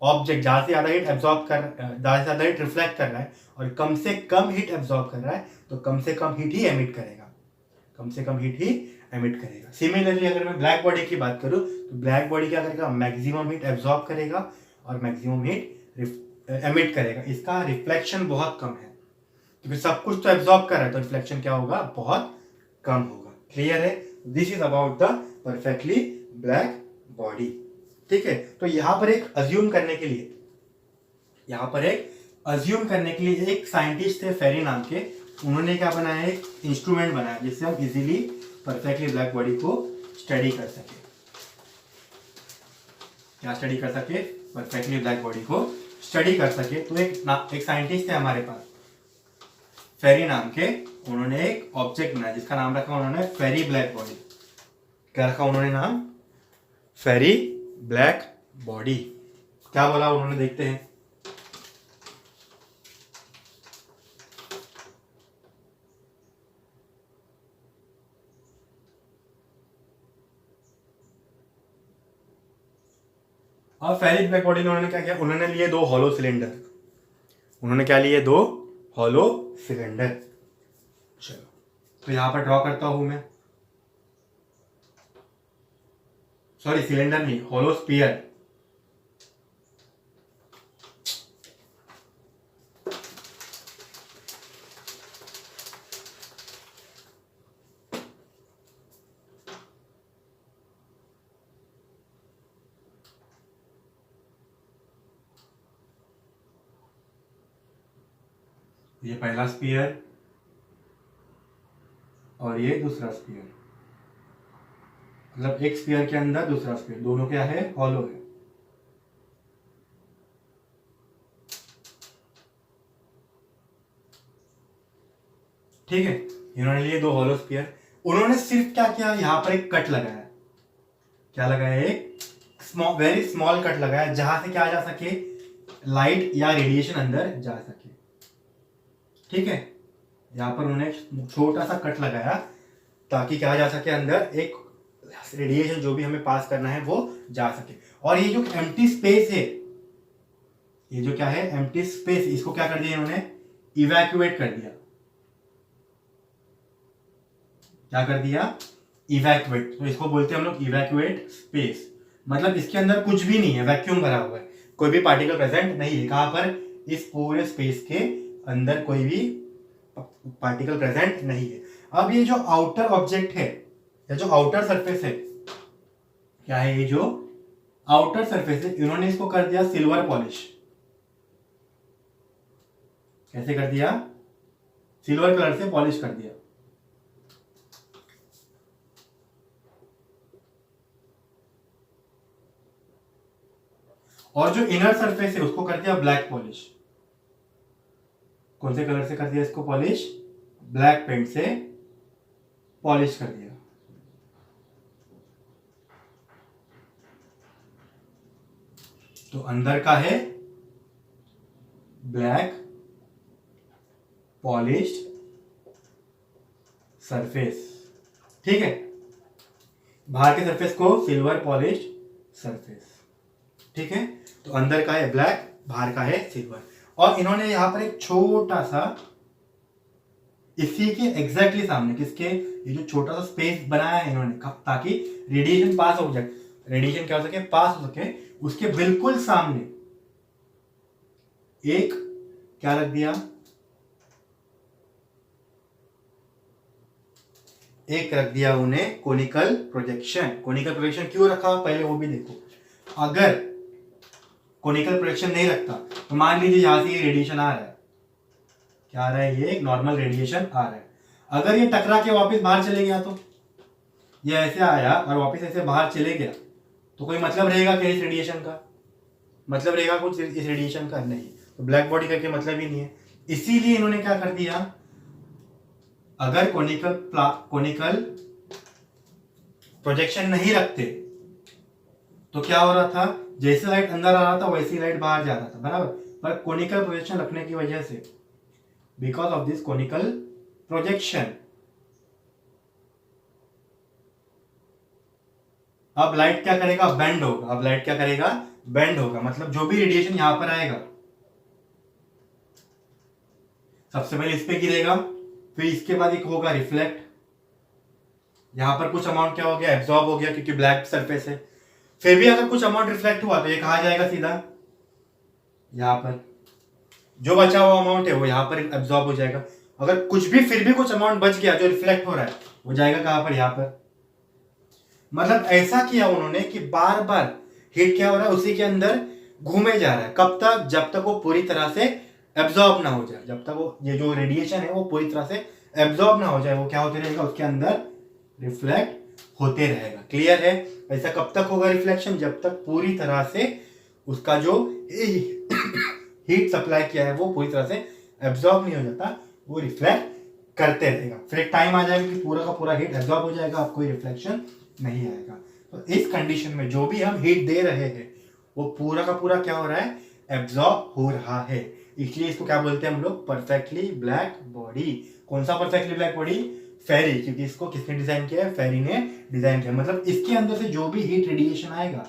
ऑब्जेक्ट ज्यादा से ज्यादा हीट एब्जॉर्ब कर, ज्यादा से ज्यादा हीट रिफ्लेक्ट कर रहा है और कम से कम हीट एब्जॉर्ब कर रहा है, तो कम से कम हीट ही एमिट करेगा, कम से कम हीट ही एमिट करेगा। सिमिलरली अगर मैं ब्लैक बॉडी की बात करूं तो ब्लैक बॉडी क्या करेगा, मैक्सिमम हीट एब्जॉर्ब करेगा और मैक्सिमम हीट एमिट करेगा। इसका रिफ्लेक्शन बहुत कम है क्योंकि सब कुछ तो एब्जॉर्ब कर रहा है, तो रिफ्लेक्शन क्या होगा, बहुत कम होगा। क्लियर है, this is about the perfectly black body. ठीक है, तो यहां पर एक अज्यूम करने के लिए, यहां पर एक अज्यूम करने के लिए एक साइंटिस्ट थे फेरी नाम के, उन्होंने क्या बनाया, एक इंस्ट्रूमेंट बनाया जिससे हम इजीली परफेक्टली ब्लैक बॉडी को स्टडी कर सके। क्या स्टडी कर सके, परफेक्टली ब्लैक बॉडी को स्टडी कर सके। तो एक साइंटिस्ट थे हमारे पास फेरी नाम के, उन्होंने एक ऑब्जेक्ट बनाया जिसका नाम रखा उन्होंने फेरी ब्लैक बॉडी। क्या रखा उन्होंने नाम, फेरी ब्लैक बॉडी। क्या बोला उन्होंने, देखते हैं। और फेरी ब्लैक बॉडी में उन्होंने क्या किया, उन्होंने लिए दो हॉलो सिलेंडर। उन्होंने क्या लिए, दो हॉलो सिलेंडर। चलो तो यहां पर ड्रॉ करता हूं मैं, सॉरी सिलेंडर नहीं, हॉलो स्पीयर। ये पहला स्पीयर और ये दूसरा स्पीयर, मतलब एक स्पीयर के अंदर दूसरा स्पीयर, दोनों क्या है, हॉलो है। ठीक है, इन्होंने लिए दो हॉलो स्पीयर। उन्होंने सिर्फ क्या किया, यहां पर एक कट लगाया। क्या लगाया, एक वेरी स्मॉल कट लगाया जहां से क्या जा सके, लाइट या रेडिएशन अंदर जा सके। ठीक है, यहां पर उन्होंने छोटा सा कट लगाया ताकि क्या जा सके, अंदर एक रेडिएशन जो भी हमें पास करना है वो जा सके। और ये जो एम्प्टी स्पेस है, ये जो क्या है, एम्प्टी स्पेस, इसको क्या कर दिया इन्होंने, इवैक्यूएट कर दिया। क्या कर दिया, इवैक्यूएट। तो इसको बोलते हैं हम लोग इवैक्यूएट स्पेस। मतलब इसके अंदर कुछ भी नहीं है, वैक्यूम भरा हुआ है, कोई भी पार्टिकल प्रेजेंट नहीं है। कहां पर, इस पूरे स्पेस के अंदर कोई भी पार्टिकल प्रेजेंट नहीं है। अब ये जो आउटर ऑब्जेक्ट है या जो आउटर सरफेस है, क्या है, ये जो आउटर सरफेस है, इन्होंने इसको कर दिया सिल्वर पॉलिश। कैसे कर दिया, सिल्वर कलर से पॉलिश कर दिया। और जो इनर सरफेस है उसको कर दिया ब्लैक पॉलिश। कौन से कलर से कर दिया इसको पॉलिश, ब्लैक पेंट से पॉलिश कर दिया। तो अंदर का है ब्लैक पॉलिश्ड सरफेस। ठीक है, बाहर के सरफेस को सिल्वर पॉलिश्ड सरफेस। ठीक है, तो अंदर का है ब्लैक, बाहर का है सिल्वर। और इन्होंने यहां पर एक छोटा सा, इसी के एग्जैक्टली सामने, किसके, ये जो छोटा सा स्पेस बनाया है इन्होंने ताकि रेडिएशन पास हो जाए, रेडिएशन क्या हो सके, पास हो सके, उसके बिल्कुल सामने एक क्या रख दिया, एक रख दिया उन्हें कोनिकल प्रोजेक्शन। कोनिकल प्रोजेक्शन क्यों रखा पहले वो भी देखो। अगर कोनिकल प्रोजेक्शन नहीं रखता तो मान लीजिए यहां से ये रेडिएशन आ रहा है, क्या आ रहा है, ये एक नॉर्मल रेडिएशन आ रहा है। अगर ये टकरा के वापस बाहर चले गया, तो ये ऐसे आया और वापस ऐसे बाहर चले गया, तो कोई मतलब रहेगा क्या इस रेडिएशन का? मतलब रहेगा कुछ इस रेडिएशन का? नहीं। तो ब्लैक बॉडी का क्या मतलब ही नहीं है। इसीलिए इन्होंने क्या कर दिया, अगर कोनिकल प्रोजेक्शन नहीं रखते तो क्या हो रहा था, जैसे लाइट अंदर आ रहा था वैसी लाइट बाहर जा रहा था, बराबर। पर कोनिकल प्रोजेक्शन रखने की वजह से, because of this conical projection, अब लाइट क्या करेगा, बेंड होगा। अब लाइट क्या करेगा, बेंड होगा। मतलब जो भी रेडिएशन यहां पर आएगा सबसे पहले इस पे गिरेगा, फिर इसके बाद एक होगा रिफ्लेक्ट, यहां पर कुछ अमाउंट क्या हो गया, एब्जॉर्ब हो गया क्योंकि ब्लैक सरफेस है। फिर भी अगर कुछ अमाउंट रिफ्लेक्ट हुआ तो ये कहा जाएगा सीधा यहां पर, जो बचा हुआ अमाउंट है वो यहां पर एब्जॉर्ब हो जाएगा। अगर कुछ भी फिर भी कुछ अमाउंट बच गया जो रिफ्लेक्ट हो रहा है, वो जाएगा कहां पर, यहां पर। मतलब ऐसा किया उन्होंने कि बार बार हीट क्या हो रहा है, उसी के अंदर घूमे जा रहा है। कब तक, जब तक वो पूरी तरह से एब्जॉर्ब ना हो जाए, जब तक वो ये जो रेडिएशन है वो पूरी तरह से एब्जॉर्ब ना हो जाए, वो क्या होते रहेगा, उसके अंदर रिफ्लेक्ट होते रहेगा। क्लियर है? ऐसा कब तक होगा रिफ्लेक्शन, जब तक पूरी तरह से उसका जो हीट सप्लाई किया है वो पूरी तरह से एब्जॉर्ब नहीं हो जाता, वो रिफ्लेक्ट करते रहेगा। फिर एक टाइम आ जाएगा कि पूरा का पूरा हीट एब्जॉर्ब हो जाएगा, अब कोई रिफ्लेक्शन नहीं आएगा। तो इस कंडीशन में जो भी हम हीट दे रहे हैं वो पूरा का पूरा क्या हो रहा है, एब्जॉर्ब हो रहा है। इसलिए इसको क्या बोलते हैं हम लोग, परफेक्टली ब्लैक बॉडी। कौन सा परफेक्टली ब्लैक बॉडी, फेरी, क्योंकि इसको किसने डिजाइन किया है, फेरी ने डिजाइन किया। मतलब इसके अंदर से जो भी हीट रेडिएशन आएगा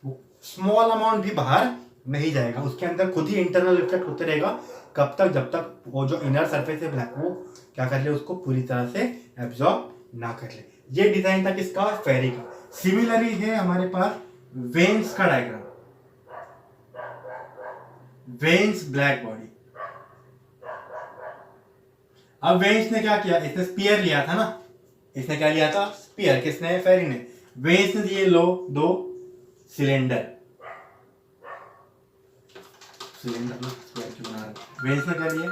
वो स्मॉल अमाउंट भी बाहर नहीं जाएगा, उसके अंदर खुद ही इंटरनल रिफ्लेक्ट होते रहेगा। कब तक, जब तक वो जो इनर सरफेस है ब्लैक, वो क्या कर ले, उसको पूरी तरह से एब्जॉर्ब ना कर ले। ये डिजाइन था किसका, फेरी का। सिमिलरली है हमारे पास वेन्स का डायग्राम, वेन्स ब्लैक बॉडी। अब वेन्स ने क्या किया, इसने स्पीयर लिया था ना, इसने क्या लिया था, स्पीयर। किसने, फेरी ने। वेन्स ने दिए लो दो सिलेंडर, सिलेंडर ना स्क्वायर क्यों बना रहे, वेन्स ने क्या दिए